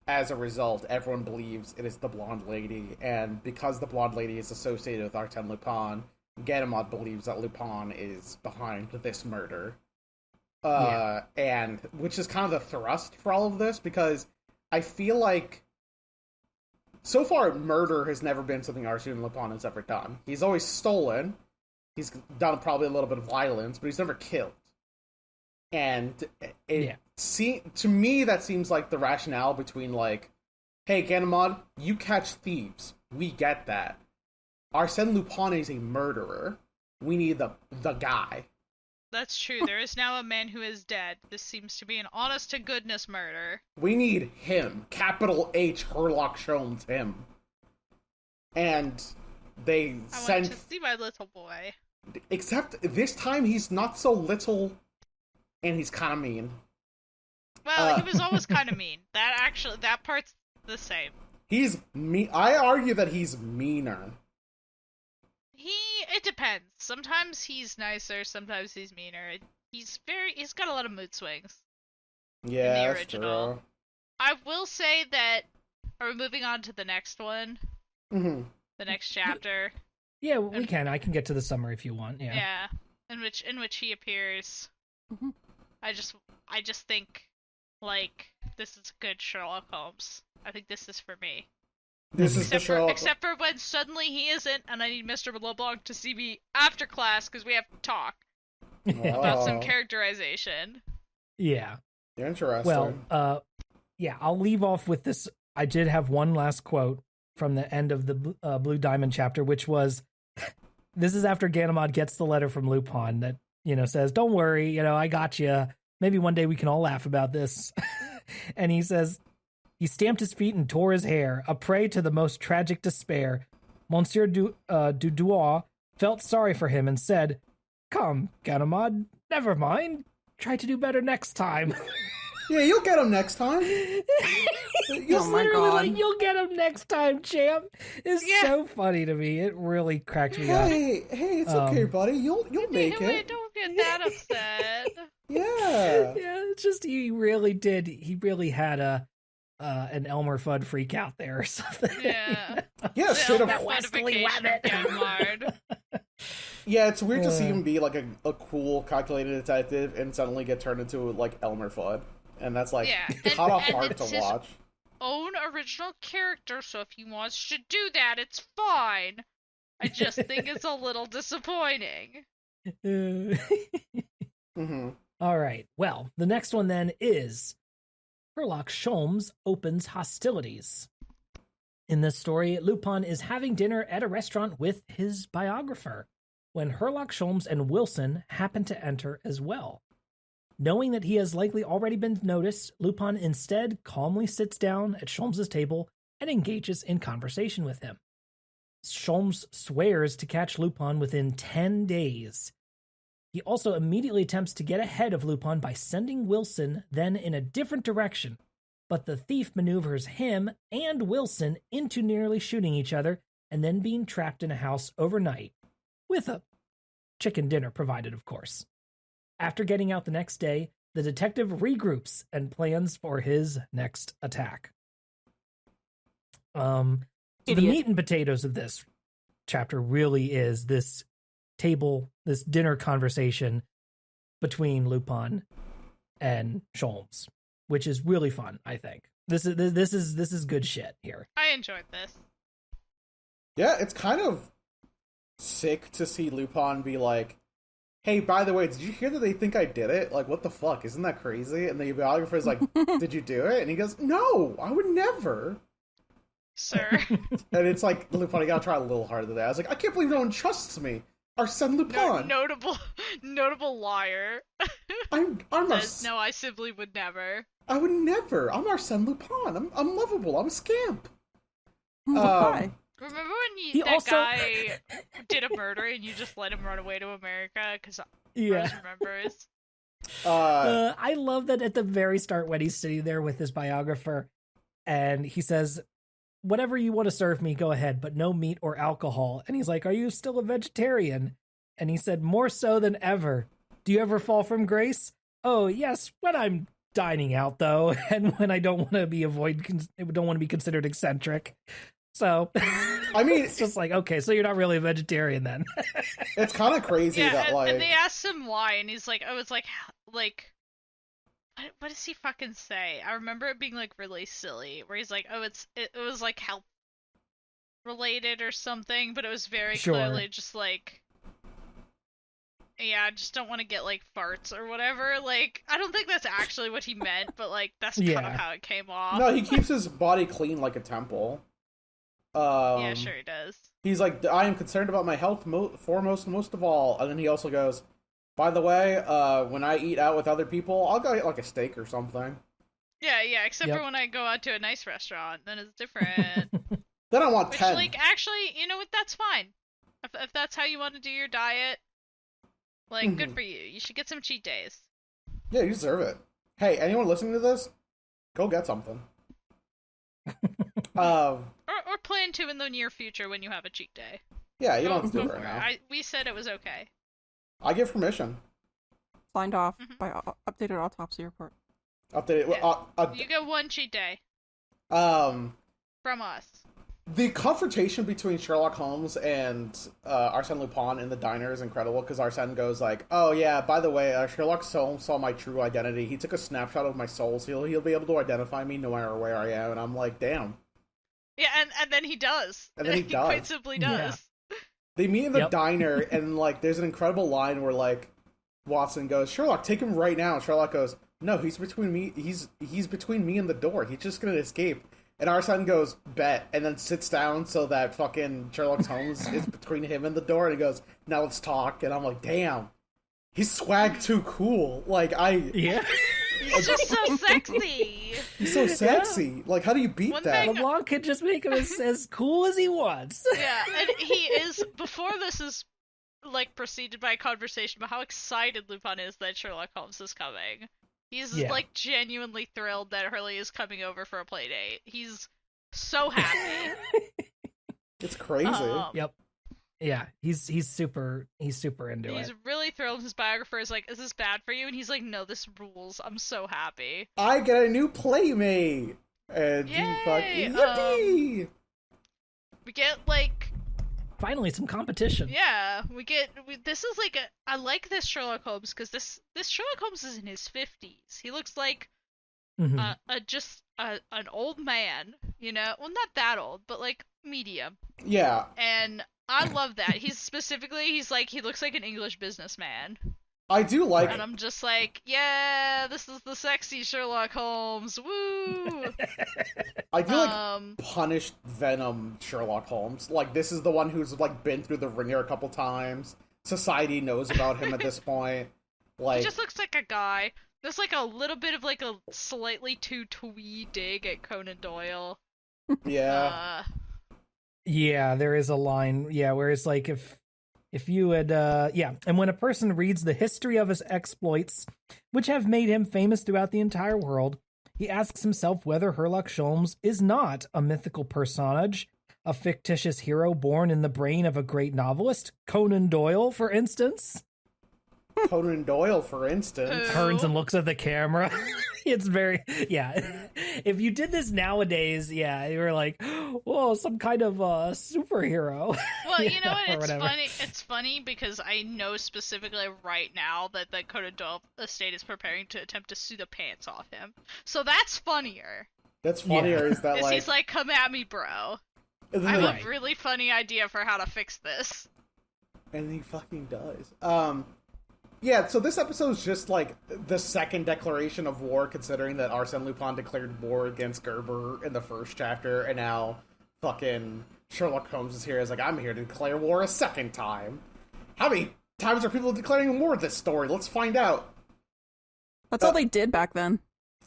as a result, everyone believes it is the blonde lady, and because the blonde lady is associated with Arsene Lupin, Ganimard believes that Lupin is behind this murder. And which is kind of the thrust for all of this, because I feel like so far murder has never been something Arsene Lupin has ever done. He's always stolen. He's done probably a little bit of violence, but he's never killed. And to me, that seems like the rationale between like, hey, Ganimard, you catch thieves. We get that. Arsene Lupin is a murderer. We need the guy. That's true. There is now a man who is dead. This seems to be an honest-to-goodness murder. We need him. Capital H, Herlock Sholmes, him. And I want to see my little boy. Except this time he's not so little, and he's kind of mean. Well, he was always kind of mean. That part's the same. He's mean. I argue that he's meaner. It depends. Sometimes he's nicer, sometimes he's meaner. He's got a lot of mood swings. Yeah, in the original. True. I will say that, are we moving on to the next one? Mm-hmm. The next chapter? Yeah, we can. I can get to the summary if you want. Yeah. Yeah. In which he appears. Mm-hmm. I just think, like, this is good Sherlock Holmes. I think this is for me. Except for when suddenly he isn't, and I need Mr. LeBlanc to see me after class because we have to talk about some characterization. Yeah. Interesting. Well, yeah, I'll leave off with this. I did have one last quote from the end of the Blue Diamond chapter, which was, this is after Ganimard gets the letter from Lupin that, you know, says, don't worry, you know, I got you. Maybe one day we can all laugh about this. And he says, he stamped his feet and tore his hair, a prey to the most tragic despair. Monsieur Dudois felt sorry for him and said, come, Ganimard, never mind. Try to do better next time. Yeah, you'll get him next time. You're literally like, you'll get him next time, champ. It's so funny to me. It really cracked me up. Hey, it's okay, buddy. You'll make it. Don't get that upset. Yeah. Yeah, it's just he really did. He really had an Elmer Fudd freak out there or something. Yeah. Yeah, straight up. Wesley Wabbit. Yeah, it's weird to see him be like a cool, calculated detective and suddenly get turned into like Elmer Fudd. And that's like kind of hard to watch. Own original character, so if he wants to do that, it's fine. I just think it's a little disappointing. All right. Well, the next one then is Herlock Sholmes opens hostilities. In this story, Lupin is having dinner at a restaurant with his biographer when Herlock Sholmes and Wilson happen to enter as well. Knowing that he has likely already been noticed, Lupin instead calmly sits down at Sholmes' table and engages in conversation with him. Sholmes swears to catch Lupin within 10 days. He also immediately attempts to get ahead of Lupin by sending Wilson then in a different direction, but the thief maneuvers him and Wilson into nearly shooting each other and then being trapped in a house overnight, with a chicken dinner provided, of course. After getting out the next day, the detective regroups and plans for his next attack. The meat and potatoes of this chapter really is this dinner conversation between Lupin and Sholmes, which is really fun, I think. This is good shit here. I enjoyed this. Yeah, it's kind of sick to see Lupin be like, hey, by the way, did you hear that they think I did it? Like, what the fuck? Isn't that crazy? And the biographer's like, did you do it? And he goes, no, I would never. Sir. And it's like, Lupin, you gotta try a little harder than that. I was like, I can't believe no one trusts me. Arsene Lupin. Notable liar. I'm No, I simply would never. I would never. I'm Arsene Lupin. I'm lovable. I'm a scamp. Why? Remember when guy did a murder and you just let him run away to America? Because Rose remembers. I love that at the very start when he's sitting there with his biographer and he says, whatever you want to serve me, go ahead, but no meat or alcohol. And he's like, are you still a vegetarian? And he said, more so than ever. Do you ever fall from grace? Oh, yes, when I'm dining out, though, and when I don't want to be considered eccentric. So, I mean, it's just like, okay, so you're not really a vegetarian then. It's kind of crazy that, like... and they asked him why, and he's like, oh, it's like, what does he fucking say? I remember it being, like, really silly, where he's like, oh, it was, like, health related or something, but it was very clearly just, like, yeah, I just don't want to get, like, farts or whatever. Like, I don't think that's actually what he meant, but, like, that's kind of how it came off. No, he keeps his body clean like a temple. Yeah, sure he does. He's like, I am concerned about my health foremost, most of all. And then he also goes, by the way, when I eat out with other people, I'll go get like a steak or something. Yeah, except for when I go out to a nice restaurant, then it's different. Then I want 10. Like, actually, you know what? That's fine. If that's how you want to do your diet, like, good for you. You should get some cheat days. Yeah, you deserve it. Hey, anyone listening to this, go get something. Or plan to in the near future when you have a cheat day. Yeah, you don't have to do it right now. We said it was okay. I give permission. Signed off by updated autopsy report. Updated. Yeah. You get one cheat day. From us. The confrontation between Sherlock Holmes and Arsene Lupin in the diner is incredible because Arsene goes like, oh yeah, by the way, Sherlock Holmes saw my true identity. He took a snapshot of my soul, so he'll be able to identify me no matter where I am. And I'm like, damn. Yeah, and then he does. And then he does. Quite simply does. Yeah. They meet in the diner, and like, there's an incredible line where like Watson goes, Sherlock, take him right now. And Sherlock goes, no, he's between me. He's between me and the door. He's just gonna escape. And Arsene goes, bet, and then sits down so that fucking Sherlock Holmes is between him and the door, and he goes, now let's talk. And I'm like, damn, he's swag too cool. Like, Yeah. He's just so sexy. He's so sexy. Yeah. Like, how do you beat that? LeBlanc could just make him as cool as he wants. Yeah, and he is, before this is, like, preceded by a conversation about how excited Lupin is that Sherlock Holmes is coming. He's like genuinely thrilled that Hurley is coming over for a play date. He's so happy. It's crazy. Yep. Yeah, he's super into it. He's really thrilled. His biographer is like, "Is this bad for you?" And he's like, "No, this rules. I'm so happy. I get a new playmate." And Yay! Yippee! We get like finally some competition. Yeah, this is like I like this Sherlock Holmes because this Sherlock Holmes is in his 50s. He looks like an old man, you know? Well, not that old, but like medium. Yeah. And I love that. He looks like an English businessman. I do like And I'm just like, yeah, this is the sexy Sherlock Holmes. Woo! I do like punished Venom Sherlock Holmes. Like, this is the one who's like been through the ringer a couple times. Society knows about him at this point. Like, he just looks like a guy. There's like a little bit of like a slightly too twee dig at Conan Doyle. Yeah. Yeah, there is a line. Yeah, where it's like if you had, and when a person reads the history of his exploits, which have made him famous throughout the entire world, he asks himself whether Herlock Sholmes is not a mythical personage, a fictitious hero born in the brain of a great novelist, Conan Doyle, for instance. Conan Doyle, for instance. Turns and looks at the camera. It's very, if you did this nowadays, you were like, whoa, some kind of superhero. Well, you know what? It's funny. It's funny because I know specifically right now that the Conan Doyle estate is preparing to attempt to sue the pants off him. So that's funnier. That's funnier is that, like... he's like, come at me, bro. I have a really funny idea for how to fix this. And he fucking does. Yeah, so this episode is just, like, the second declaration of war, considering that Arsene Lupin declared war against Gerber in the first chapter, and now fucking Sherlock Holmes is here. Is like, I'm here to declare war a second time. How many times are people declaring war this story? Let's find out. That's all they did back then.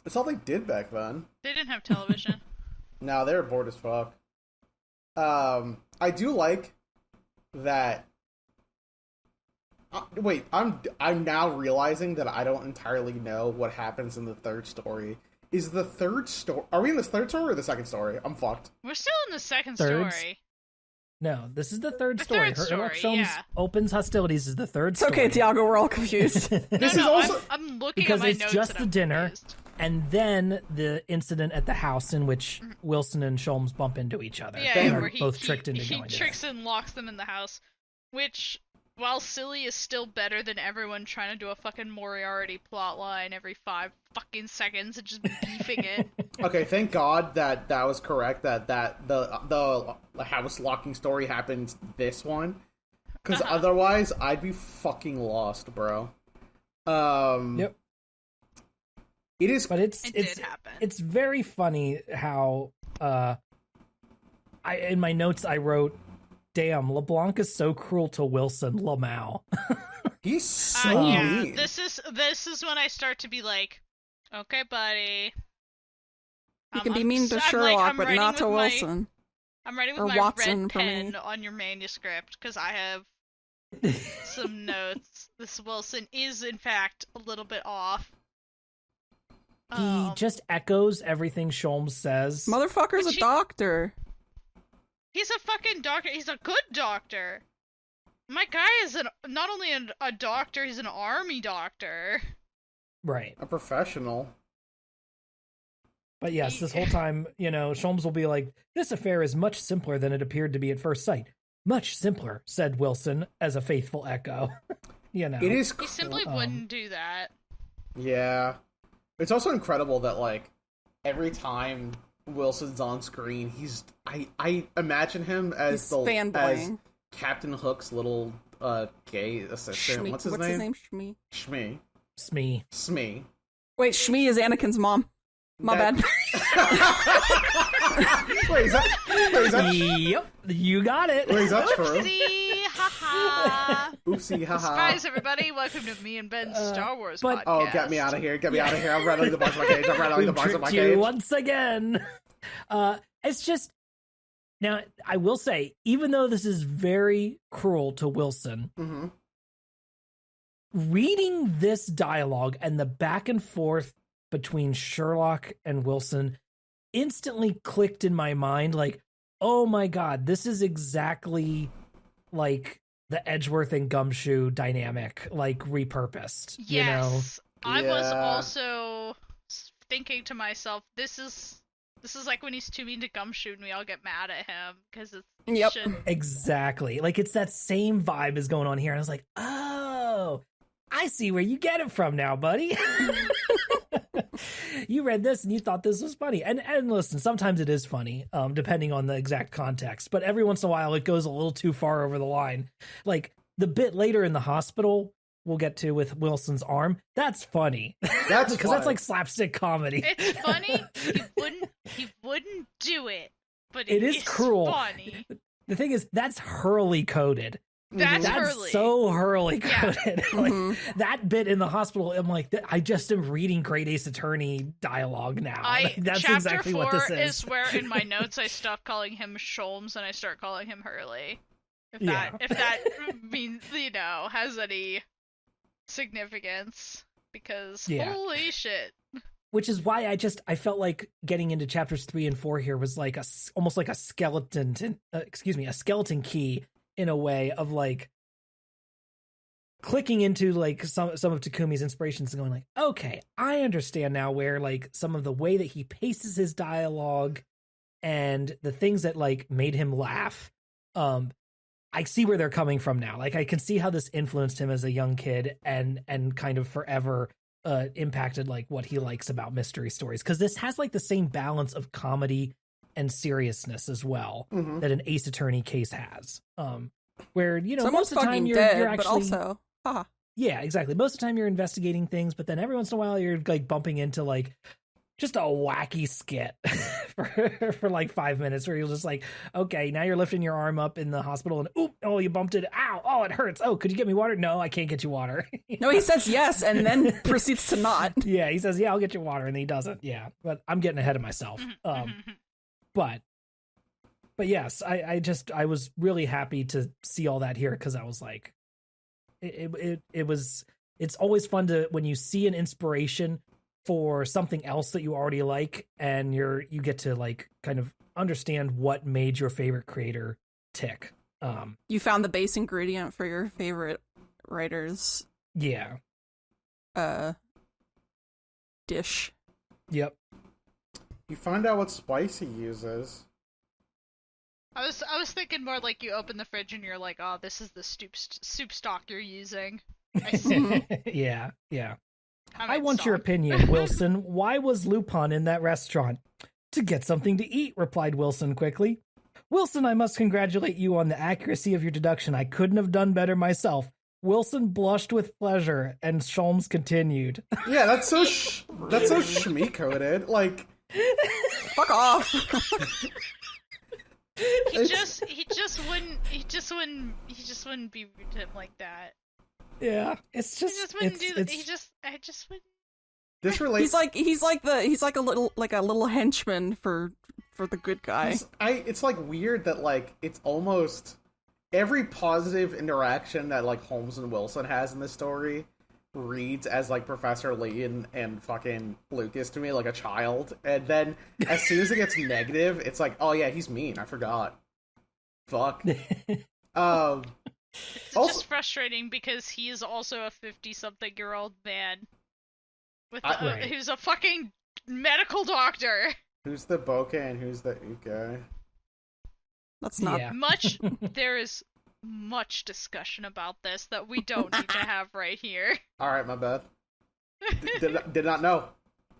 That's all they did back then. They didn't have television. No, they were bored as fuck. I do like that... wait, I'm now realizing that I don't entirely know what happens in the third story. Is the third story... Are we in the third story or the second story? I'm fucked. We're still in the second story. No, this is the third story. Herlock Sholmes opens hostilities is the third story. It's okay, Tiago, we're all confused. I'm looking because at my it's notes just and the dinner, and then the incident at the house in which Wilson and Sholmes bump into each other. Yeah, they where are both tricked into going. He tricks and locks them in the house, which... While silly is still better than everyone trying to do a fucking Moriarty plotline every 5 fucking seconds and just beefing it. Okay, thank God that was correct. That the house locking story happened this one, because otherwise I'd be fucking lost, bro. Yep. It is, but it did happen. It's very funny how in my notes I wrote, damn, LeBlanc is so cruel to Wilson Lamau. He's so mean. This is when I start to be like, okay, buddy. You can be mean to Sherlock, but not to Wilson. I'm writing with my Watson red pen on your manuscript, because I have some notes. This Wilson is, in fact, a little bit off. He just echoes everything Sholmes says. Motherfucker's a doctor. He's a fucking doctor. He's a good doctor. My guy is not only a doctor, he's an army doctor. Right. A professional. But yes, this whole time, Sholmes will be like, this affair is much simpler than it appeared to be at first sight. Much simpler, said Wilson, as a faithful echo. It is he simply wouldn't do that. Yeah. It's also incredible that, like, every time Wilson's on screen, I imagine him as as Captain Hook's little gay assistant. Shmee. What's his name? Shmee. Smee. Wait, Shmee is Anakin's mom. My bad. Wait, is that Yep, you got it. Wait, is that true? Oopsie, haha. Oopsie, haha. Surprise, everybody. Welcome to me and Ben's Star Wars podcast. Oh, get me out of here. Get me out of here. I'm rattling the bars of my cage. Once again. It's just... Now, I will say, even though this is very cruel to Wilson, reading this dialogue and the back and forth between Sherlock and Wilson instantly clicked in my mind, like, oh my God, this is exactly like the Edgeworth and Gumshoe dynamic, like repurposed. Yes. You know? I was also thinking to myself, this is like when he's too mean to Gumshoe and we all get mad at him because it's Exactly. Like it's that same vibe is going on here. And I was like, oh, I see where you get it from now, buddy. You read this and you thought this was funny. And listen, sometimes it is funny, depending on the exact context. But every once in a while, it goes a little too far over the line. Like the bit later in the hospital, we'll get to with Wilson's arm. That's funny. That's because that's like slapstick comedy. It's funny. He wouldn't do it, but it is cruel. Funny. The thing is, that's Hurley coded. That's Hurley. So Hurley coded. Yeah. Like, that bit in the hospital, I'm like, I just am reading Great Ace Attorney dialogue now. Like, that's Chapter exactly 4 what this is where in my notes I stop calling him Sholmes and I start calling him Hurley. If that means, has any significance, because holy shit. Which is why I felt like getting into chapters 3 and 4 here was like almost like a skeleton key in a way of like clicking into like some of Takumi's inspirations and going like, okay, I understand now where like some of the way that he paces his dialogue and the things that like made him laugh. I see where they're coming from now. Like I can see how this influenced him as a young kid and kind of forever impacted like what he likes about mystery stories. Cause this has like the same balance of comedy and seriousness as well that an Ace Attorney case has. Where, someone's most of the time you're actually, but also, yeah, exactly. Most of the time you're investigating things, but then every once in a while you're like bumping into like just a wacky skit for like 5 minutes where you're just like, okay, now you're lifting your arm up in the hospital and you bumped it. Ow. Oh, it hurts. Oh, could you get me water? No, I can't get you water. No, he says yes and then proceeds to not. Yeah, he says, yeah, I'll get you water. And he doesn't. Yeah, but I'm getting ahead of myself. But yes, I was really happy to see all that here because I was like, it's always fun to when you see an inspiration for something else that you already like and you get to like kind of understand what made your favorite creator tick. You found the base ingredient for your favorite writer's dish. Yep. You find out what spice he uses. I was thinking more like you open the fridge and you're like, oh, this is the soup stock you're using. I see. Yeah. I want your opinion, Wilson. Why was Lupin in that restaurant? To get something to eat, replied Wilson quickly. Wilson, I must congratulate you on the accuracy of your deduction. I couldn't have done better myself. Wilson blushed with pleasure, and Sholmes continued. Yeah, that's so shmee-coded. Like, fuck off. He just wouldn't be rude to him like that. Yeah, it's just he just wouldn't do that. I just wouldn't. This relates. He's like a little henchman for the good guy. It's like weird that like it's almost every positive interaction that like Holmes and Wilson has in this story reads as like Professor Lee and fucking Lucas to me like a child, and then as soon as it gets negative, it's like, oh yeah, he's mean. I forgot. Fuck. It's just frustrating because he is also a 50-something-year-old man who's a fucking medical doctor. Who's the bokeh and who's the uke? That's not much. There is much discussion about this that we don't need to have right here. All right, my bad. Did not know.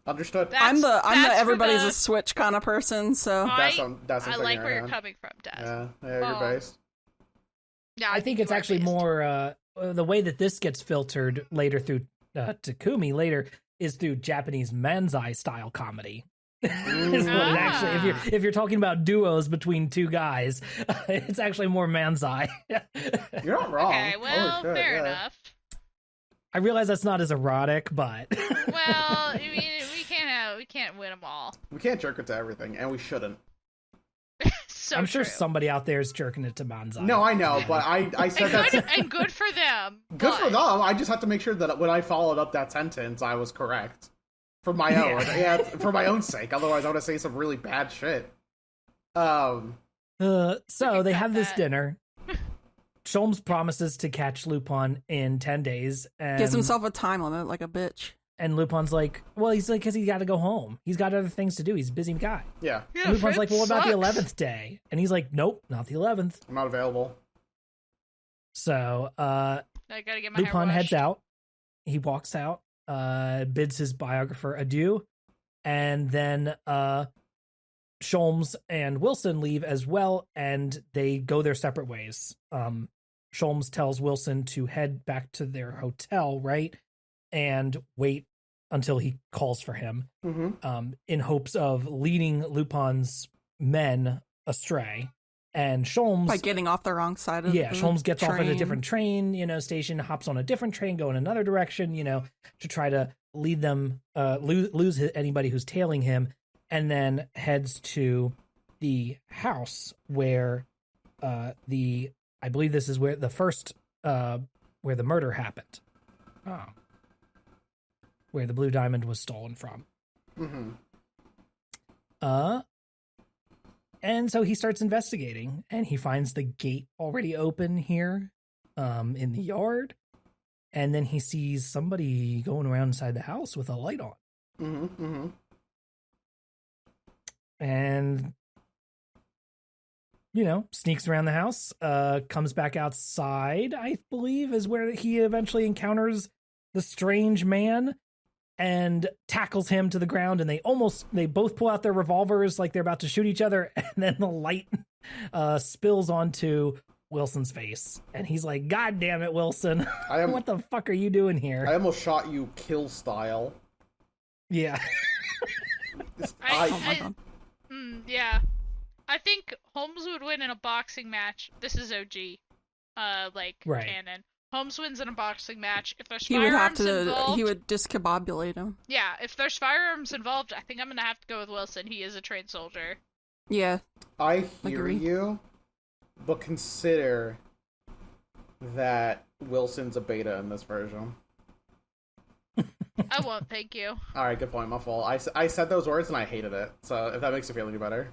Understood. I'm the everybody's a switch kind of person, so that's I like where you're coming from, Des. Yeah, you're based. Yeah, I think it's actually more the way that this gets filtered later through Takumi later is through Japanese manzai style comedy. Is what it actually, if you're talking about duos between two guys, it's actually more manzai. You're not wrong. Okay, well, fair enough. I realize that's not as erotic, but well, I mean, we can't win them all. We can't jerk it to everything, and we shouldn't. So I'm sure true. somebody out there is jerking it to Manzai. No, I know, but I said that. And good for them. Good for them. I just have to make sure that when I followed up that sentence, I was correct. For my own. Yeah, for my own sake. Otherwise, I would say some really bad shit. So they have this dinner. Sholmes promises to catch Lupin in 10 days. And Gives himself a time limit like a bitch. And Lupin's like, well, he's like, because he's got to go home. He's got other things to do. He's a busy guy. Yeah. And Lupin's like, well, what about the 11th day? And he's like, nope, not the 11th. I'm not available. So I gotta get my hair Lupin washed. heads out. He walks out, bids his biographer adieu. And then Sholmes and Wilson leave as well, and they go their separate ways. Sholmes tells Wilson to head back to their hotel, right? And wait until he calls for him, in hopes of leading Lupin's men astray. And Sholmes, by getting off the wrong side of the Sholmes gets train. off at a different train, station, hops on a different train, go in another direction, to try to lead them, lose anybody who's tailing him, and then heads to the house where I believe this is where the first where the murder happened. Oh. Where the blue diamond was stolen from. And so he starts investigating, and he finds the gate already open here in the yard. And then he sees somebody going around inside the house with a light on. And, sneaks around the house, comes back outside, I believe, is where he eventually encounters the strange man and tackles him to the ground, and they both pull out their revolvers like they're about to shoot each other, and then the light spills onto Wilson's face, and he's like, God damn it, Wilson. What the fuck are you doing here? I almost shot you kill style. Yeah. Yeah. I think Holmes would win in a boxing match. This is OG. Canon. Holmes wins in a boxing match. If there's firearms involved, he would discombobulate him. Yeah, if there's firearms involved, I think I'm gonna have to go with Wilson. He is a trained soldier. Yeah. I hear you, but consider that Wilson's a beta in this version. I won't, thank you. Alright, good point, my fault. I said those words and I hated it, so if that makes you feel any better.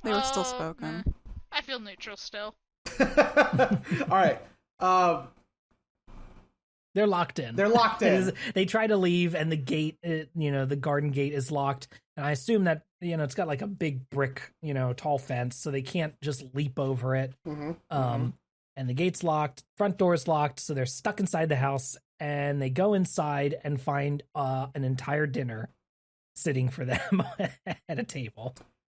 They were still spoken. I feel neutral still. Alright. They're locked in. They try to leave, and the gate, the garden gate is locked. And I assume that, it's got like a big brick, tall fence, so they can't just leap over it. And the gate's locked, front door's locked, so they're stuck inside the house, and they go inside and find an entire dinner sitting for them at a table.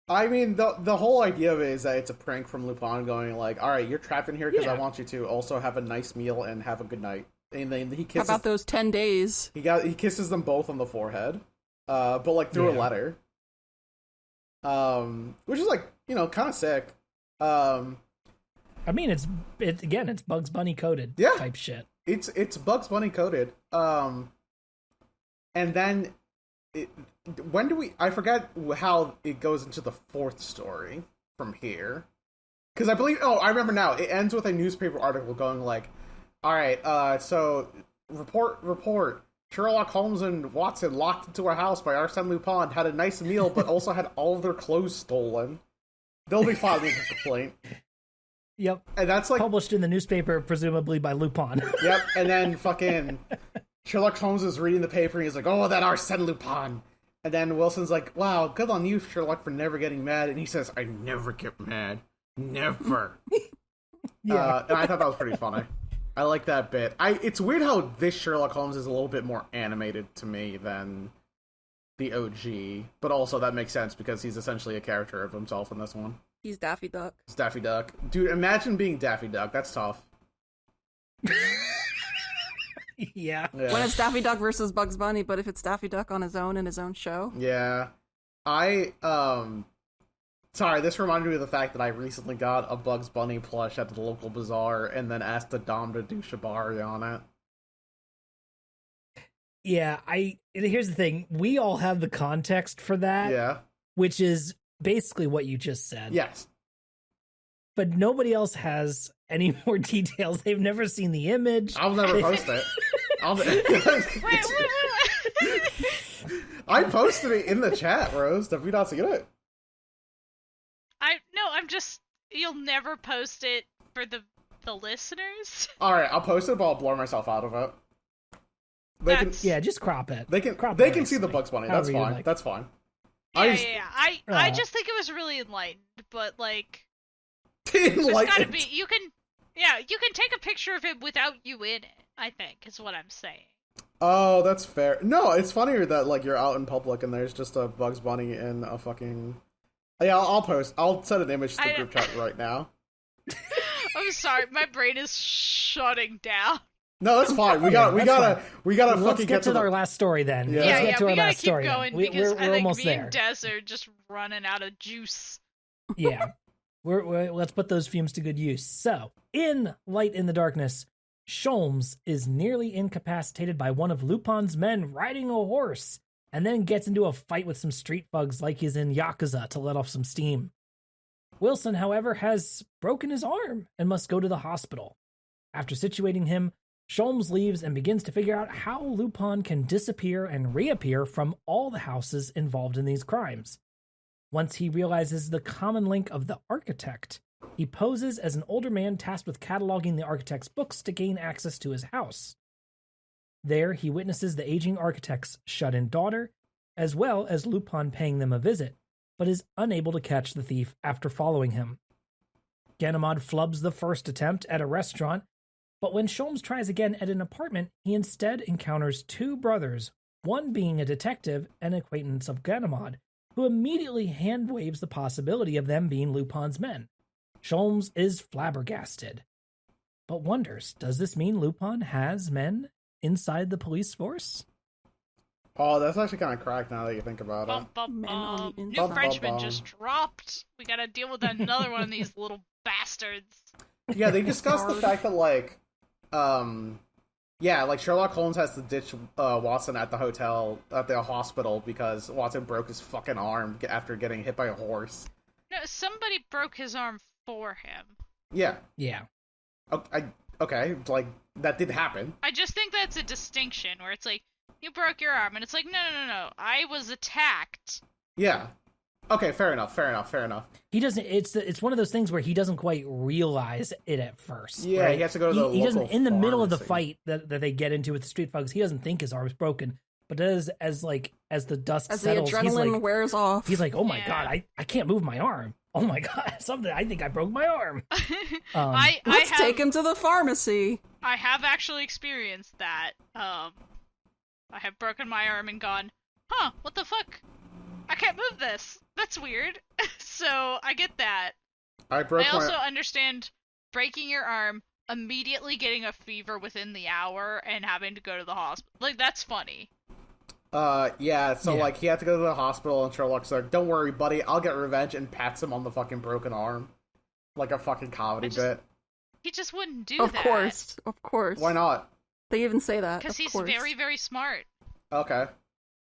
I mean, the whole idea of it is that it's a prank from Lupin going like, all right, you're trapped in here because I want you to also have a nice meal and have a good night. And then he kisses... How about those 10 days? He kisses them both on the forehead, but like through a letter. Which is like, kind of sick. I mean, it's Bugs Bunny coded type shit. It's Bugs Bunny coded. And then when do we... I forget how it goes into the fourth story from here. Because I believe... Oh, I remember now. It ends with a newspaper article going like, all right, so report. Sherlock Holmes and Watson locked into a house by Arsene Lupin, had a nice meal, but also had all of their clothes stolen. They'll be filing a complaint. Yep. And that's like... Published in the newspaper, presumably by Lupin. Yep, and then fucking... Sherlock Holmes is reading the paper and he's like, oh, that Arsene Lupin. And then Wilson's like, wow, good on you, Sherlock, for never getting mad. And he says, I never get mad. Never. And I thought that was pretty funny. I like that bit. It's weird how this Sherlock Holmes is a little bit more animated to me than the OG. But also that makes sense because he's essentially a character of himself in this one. He's Daffy Duck. He's Daffy Duck. Dude, imagine being Daffy Duck. That's tough. Yeah. When it's Daffy Duck versus Bugs Bunny, but if it's Daffy Duck on his own in his own show. Yeah. Sorry, this reminded me of the fact that I recently got a Bugs Bunny plush at the local bazaar and then asked the Dom to do Shibari on it. Yeah, here's the thing. We all have the context for that. Yeah. Which is basically what you just said. Yes. But nobody else has any more details. They've never seen the image. I'll never post it. Wait. I posted it in the chat, Rose. Have we not seen it? You'll never post it for the listeners? Alright, I'll post it, but I'll blur myself out of it. Just crop it. They can see the Bugs Bunny. That's fine. Like. That's fine. Yeah. I just think it was really enlightened, but like enlightened. there's gotta be you can take a picture of it without you in it, I think, is what I'm saying. Oh, that's fair. No, it's funnier that like you're out in public and there's just a Bugs Bunny in a fucking. Yeah, I'll send an image to the group chat right now. I'm sorry, my brain is shutting down. No, that's fine. We gotta Let's fucking get to our last story then. Yeah. Let's get to we our gotta last keep story. going We're because I think almost me there. and Des are just running out of juice. Yeah. Let's put those fumes to good use. So, in Light in the Darkness, Sholmes is nearly incapacitated by one of Lupin's men riding a horse, and then gets into a fight with some street thugs like he's in Yakuza to let off some steam. Wilson, however, has broken his arm and must go to the hospital. After situating him, Sholmes leaves and begins to figure out how Lupin can disappear and reappear from all the houses involved in these crimes. Once he realizes the common link of the architect, he poses as an older man tasked with cataloging the architect's books to gain access to his house. There, he witnesses the aging architect's shut-in daughter, as well as Lupin paying them a visit, but is unable to catch the thief after following him. Ganimard flubs the first attempt at a restaurant, but when Sholmes tries again at an apartment, he instead encounters two brothers, one being a detective and acquaintance of Ganimard, who immediately hand-waves the possibility of them being Lupin's men. Sholmes is flabbergasted, but wonders, does this mean Lupin has men inside the police force? Oh, that's actually kind of cracked now that you think about it. New Frenchman just dropped. We gotta deal with another one of these little bastards. Yeah, they discussed the fact that, like, Sherlock Holmes has to ditch Watson at the hospital because Watson broke his fucking arm after getting hit by a horse. No, somebody broke his arm for him. Yeah. Yeah. Okay, like, that did happen. I just think that's a distinction where it's like, you broke your arm, and it's like, no, I was attacked. Yeah. Okay, fair enough. He doesn't. It's one of those things where he doesn't quite realize it at first. Yeah, right? he has to go to the He doesn't. In the middle of the pharmacy. fight that they get into with the street thugs, he doesn't think his arm is broken. But as the dust settles, the adrenaline wears off, he's like, "Oh my god, I can't move my arm. Oh my god, I think I broke my arm." Let's take him to the pharmacy. I have actually experienced that. I have broken my arm and gone, huh, what the fuck? I can't move this. That's weird. So, I get that. I also understand breaking your arm, immediately getting a fever within the hour, and having to go to the hospital. Like, that's funny. Yeah, like, he had to go to the hospital, and Sherlock's like, don't worry, buddy, I'll get revenge, and pats him on the fucking broken arm. Like a fucking comedy bit. He just wouldn't do that. Of course. Why not? They even say that. Because he's very, very smart. Okay.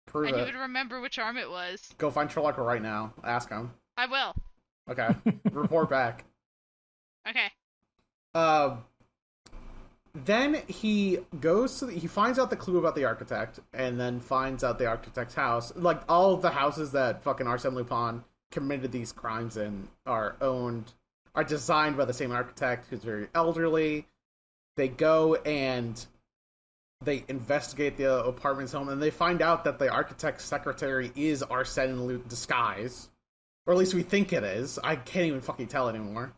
Prove it. And he would remember which arm it was. Go find Sherlock right now. Ask him. I will. Okay. Report back. Okay. Then he goes to he finds out the clue about the architect, and then finds out the architect's house. Like, all of the houses that fucking Arsene Lupin committed these crimes in are designed by the same architect, who's very elderly. They go and they investigate the apartment's home, and they find out that the architect's secretary is Arsene Lupin disguise. Or at least we think it is. I can't even fucking tell anymore.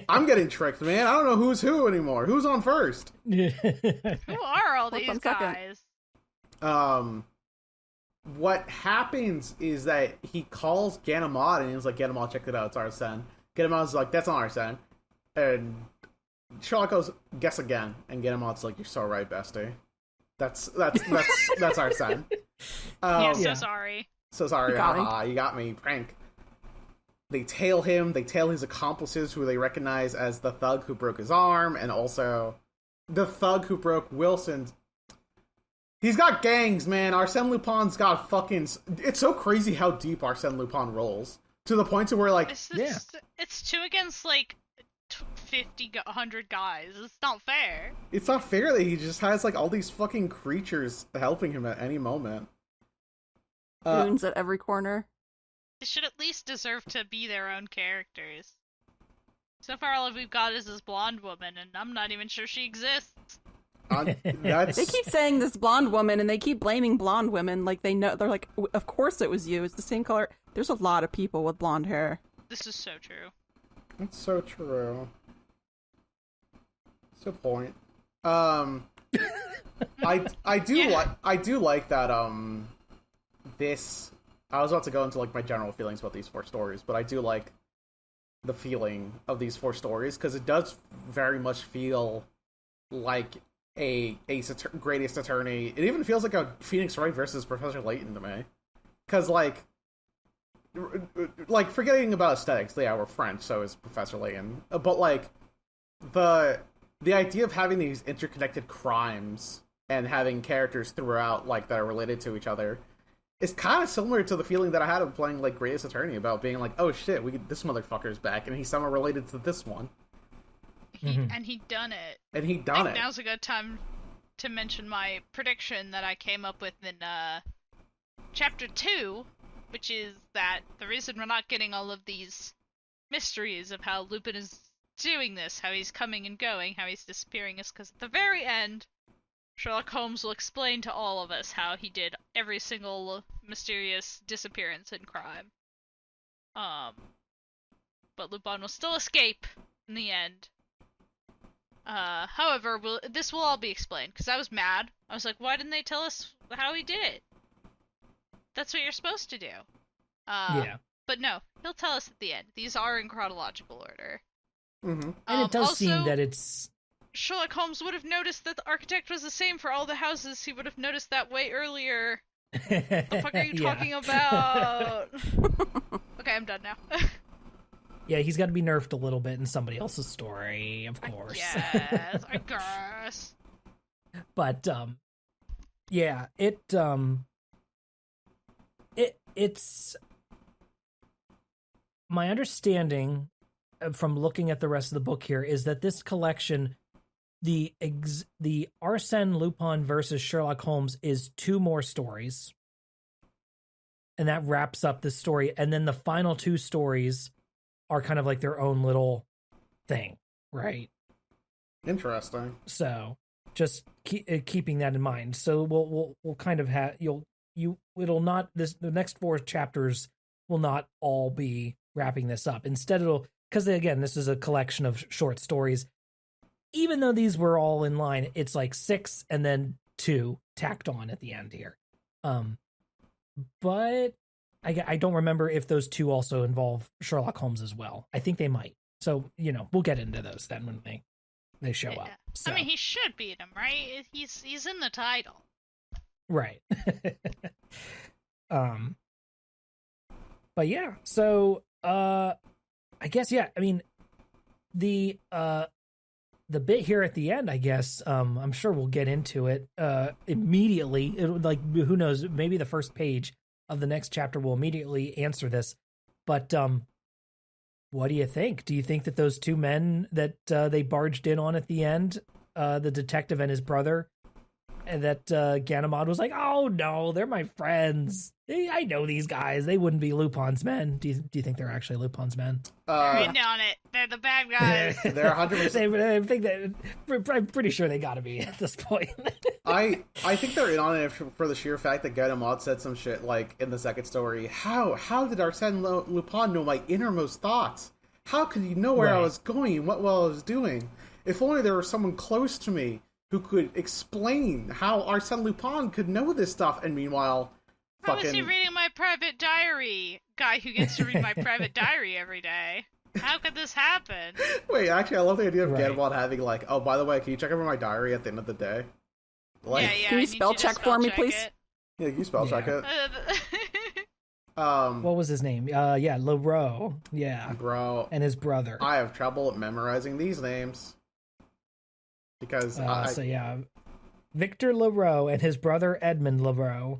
I'm getting tricked, man. I don't know who's who anymore. Who's on first? Who are all these guys? What happens is that he calls Ganimard, and he's like, Ganimard, check it out, it's Arsene. Ganimard's like, that's not Arsene. And Sherlock goes, guess again. And Ganimard's like, you're so right, bestie. That's Arsene. So sorry. So sorry, you got me, prank. They tail him, they tail his accomplices, who they recognize as the thug who broke his arm, and also the thug who broke Wilson's... He's got gangs, man. Arsene Lupin's got fucking... It's so crazy how deep Arsene Lupin rolls. To the point to where, like... It's 2 against, like, 50, 100 guys. It's not fair. It's not fair that he just has, like, all these fucking creatures helping him at any moment. Goons at every corner. They should at least deserve to be their own characters. So far, all we've got is this blonde woman, and I'm not even sure she exists. They keep saying this blonde woman, and they keep blaming blonde women. Like, they know, they're like, of course it was you. It's the same color. There's a lot of people with blonde hair. This is so true. It's so true. That's a point. I do like that. This. I was about to go into like my general feelings about these 4 stories, but I do like the feeling of these 4 stories because it does very much feel like a greatest attorney. It even feels like a Phoenix Wright versus Professor Layton to me, because like forgetting about aesthetics, yeah, we're French, so is Professor Layton, but like the idea of having these interconnected crimes and having characters throughout like that are related to each other. It's kind of similar to the feeling that I had of playing, like, Greatest Attorney, about being like, oh shit, this motherfucker's back, and he's somehow related to this one. And he done it. And he done it. Now's a good time to mention my prediction that I came up with in, Chapter 2, which is that the reason we're not getting all of these mysteries of how Lupin is doing this, how he's coming and going, how he's disappearing, is because at the very end, Sherlock Holmes will explain to all of us how he did every single mysterious disappearance and crime. But Lupin will still escape in the end. However, this will all be explained, because I was mad. I was like, why didn't they tell us how he did it? That's what you're supposed to do. Yeah. But no, he'll tell us at the end. These are in chronological order. Mm-hmm. And it does also, seem that it's... Sherlock Holmes would have noticed that the architect was the same for all the houses. He would have noticed that way earlier. What the fuck are you talking about? Okay, I'm done now. Yeah, he's got to be nerfed a little bit in somebody else's story, of course. Yes, I guess. But yeah, it's my understanding from looking at the rest of the book here is that this collection, the Arsene Lupin versus Sherlock Holmes, is 2 more stories, and that wraps up the story. And then the final 2 stories are kind of like their own little thing, right? Interesting. So just keeping that in mind. So we'll kind of have it'll not the next 4 chapters will not all be wrapping this up. Instead, because again, this is a collection of short stories. Even though these were all in line, it's like 6 and then 2 tacked on at the end here. But I don't remember if those 2 also involve Sherlock Holmes as well. I think they might. So, we'll get into those then when they show up. So. I mean, he should be in them, right? He's in the title. Right. But yeah, so I guess, yeah, I mean, the bit here at the end, I guess, I'm sure we'll get into it immediately. Who knows, maybe the first page of the next chapter will immediately answer this. But what do you think? Do you think that those 2 men that they barged in on at the end, the detective and his brother, and that Ganimard was like, oh no, they're my friends. I know these guys. They wouldn't be Lupin's men. Do you think they're actually Lupin's men? They're in on it. They're the bad guys. They're 100%. I think that I'm pretty sure they got to be at this point. I think they're in on it for the sheer fact that Ganimard said some shit like in the second story. How did Arsene Lupin know my innermost thoughts? How could he know where I was going, what I was doing? If only there was someone close to me who could explain how Arsene Lupin could know this stuff. And meanwhile, how is he reading my private diary? Guy who gets to read my private diary every day. How could this happen? Wait, actually, I love the idea of Ganimard having like, oh, by the way, can you check over my diary at the end of the day? Like, yeah, can you spell check for me, please? Yeah, you spell check it. What was his name? Leroux. Yeah. Bro. And his brother. I have trouble memorizing these names. Because Victor LaRoe and his brother Edmund LaRoe.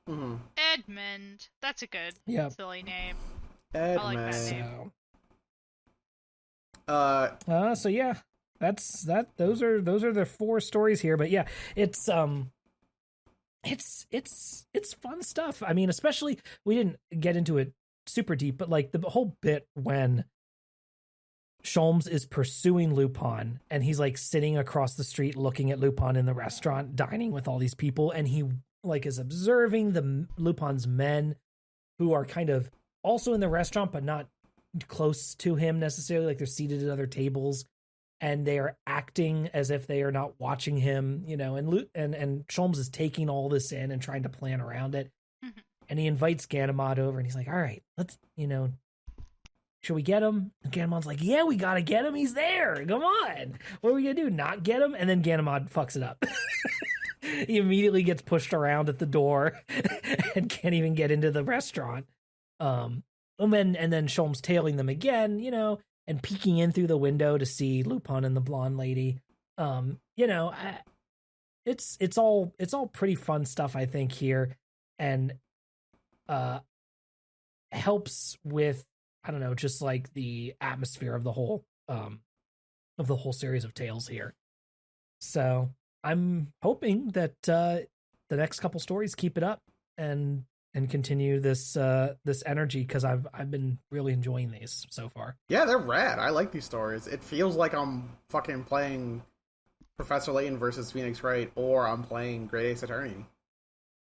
Mm-hmm. Edmund. That's a good silly name. Edmund. I like that name. So yeah, that's that. Those are the 4 stories here. But yeah, it's fun stuff. I mean, especially we didn't get into it super deep, but like the whole bit when Sholmes is pursuing Lupin and he's like sitting across the street looking at Lupin in the restaurant dining with all these people, and he like is observing the Lupin's men who are kind of also in the restaurant but not close to him necessarily, like they're seated at other tables and they are acting as if they are not watching him, you know, and Sholmes is taking all this in and trying to plan around it. Mm-hmm. And he invites Ganimard over and he's like, all right, let's, you know, should we get him? And Ganimard's like, yeah, we gotta get him. He's there. Come on. What are we gonna do? Not get him? And then Ganimard fucks it up. He immediately gets pushed around at the door and can't even get into the restaurant. And then Sholmes tailing them again, you know, and peeking in through the window to see Lupin and the blonde lady. You know, it's all pretty fun stuff, I think, here, and helps with, I don't know, just like the atmosphere of the whole series of tales here. So I'm hoping that the next couple stories keep it up and continue this energy, because I've been really enjoying these so far. Yeah, they're rad. I like these stories. It feels like I'm fucking playing Professor Layton versus Phoenix Wright, or I'm playing Great Ace Attorney,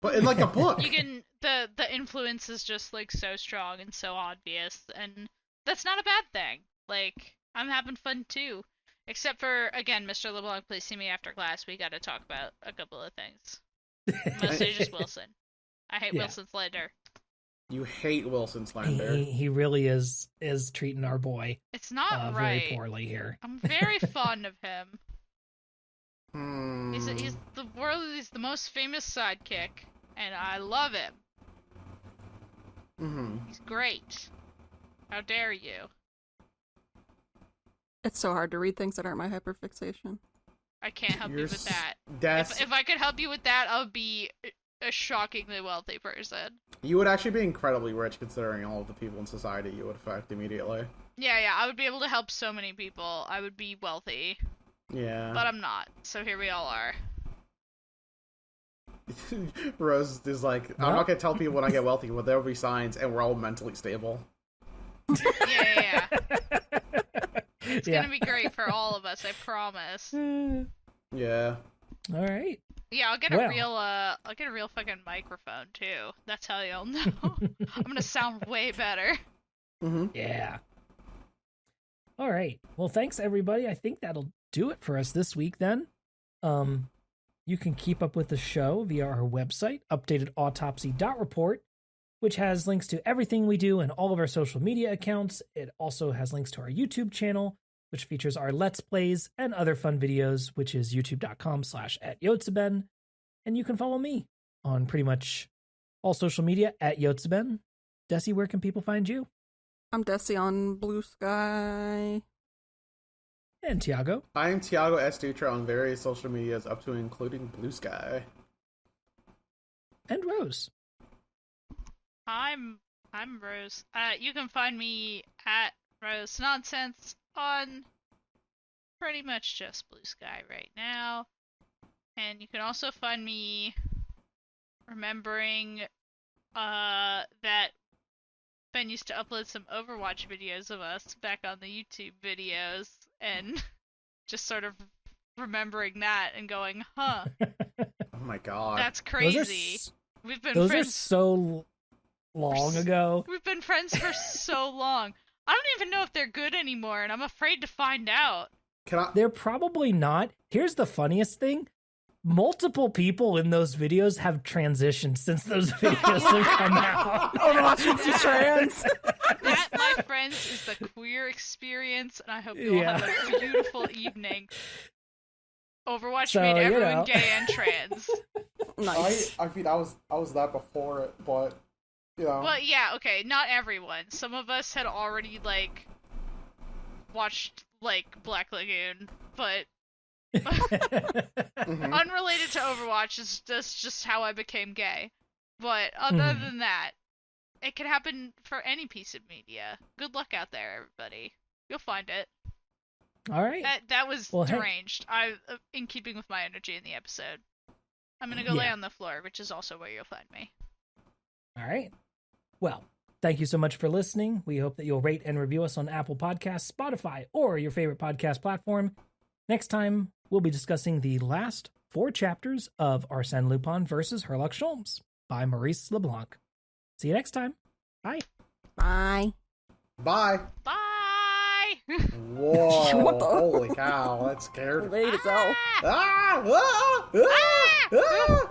but in like a book. You can the influence is just like so strong and so obvious, and that's not a bad thing. Like, I'm having fun too. Except for, again, Mr. LeBlanc, please see me after class. We got to talk about a couple of things. Mostly just Wilson. I hate Wilson Slender. You hate Wilson Slender. He really is treating our boy. It's not right. Very poorly here. I'm very fond of him. He's the most famous sidekick, and I love him. Mm-hmm. He's great. How dare you? It's so hard to read things that aren't my hyperfixation. I can't help you with that. That's... If I could help you with that, I would be a shockingly wealthy person. You would actually be incredibly rich, considering all of the people in society you would affect immediately. Yeah, I would be able to help so many people. I would be wealthy. Yeah. But I'm not, so here we all are. Rose is like, I'm not gonna tell people when I get wealthy, but there will be signs, and we're all mentally stable. Yeah. It's gonna be great for all of us, I promise. Yeah. All right. Yeah, I'll get a real fucking microphone too. That's how you'll know. I'm gonna sound way better. Mm-hmm. Yeah. All right. Well, thanks everybody. I think that'll do it for us this week then. You can keep up with the show via our website, updatedautopsy.report, which has links to everything we do and all of our social media accounts. It also has links to our YouTube channel, which features our Let's Plays and other fun videos, which is youtube.com/@Yotseben. And you can follow me on pretty much all social media @Yotseben. Dessy, where can people find you? I'm Dessy on Blue Sky. And Tiago? I am Tiago S. Dutra on various social medias, up to and including Blue Sky. And Rose? I'm Rose. You can find me at Rose Nonsense on pretty much just Blue Sky right now. And you can also find me remembering that Ben used to upload some Overwatch videos of us back on the YouTube videos, and just sort of remembering that and going, huh. Oh my god. That's crazy. We've been those friends are so long ago. We've been friends for so long. I don't even know if they're good anymore, and I'm afraid to find out. They're probably not. Here's the funniest thing. Multiple people in those videos have transitioned since those videos have come out. Overwatch is trans. That, my friends, is the queer experience, and I hope you all have a beautiful evening. Overwatch made everyone gay and trans. Nice. I mean, I was that before it, but you know. Well, yeah, okay, not everyone. Some of us had already watched Black Lagoon, but Unrelated to Overwatch, that's just how I became gay. But other than that, it can happen for any piece of media. Good luck out there, everybody. You'll find it. All right. That was deranged. In keeping with my energy in the episode. I'm gonna go lay on the floor, which is also where you'll find me. All right. Well, thank you so much for listening. We hope that you'll rate and review us on Apple Podcasts, Spotify, or your favorite podcast platform. Next time, we'll be discussing the last 4 chapters of Arsene Lupin versus Herlock Sholmes by Maurice LeBlanc. See you next time. Bye. Bye. Bye. Bye. Whoa! What the? Holy cow! That scared me. Late as hell. Ah! Ah! Ah! Ah!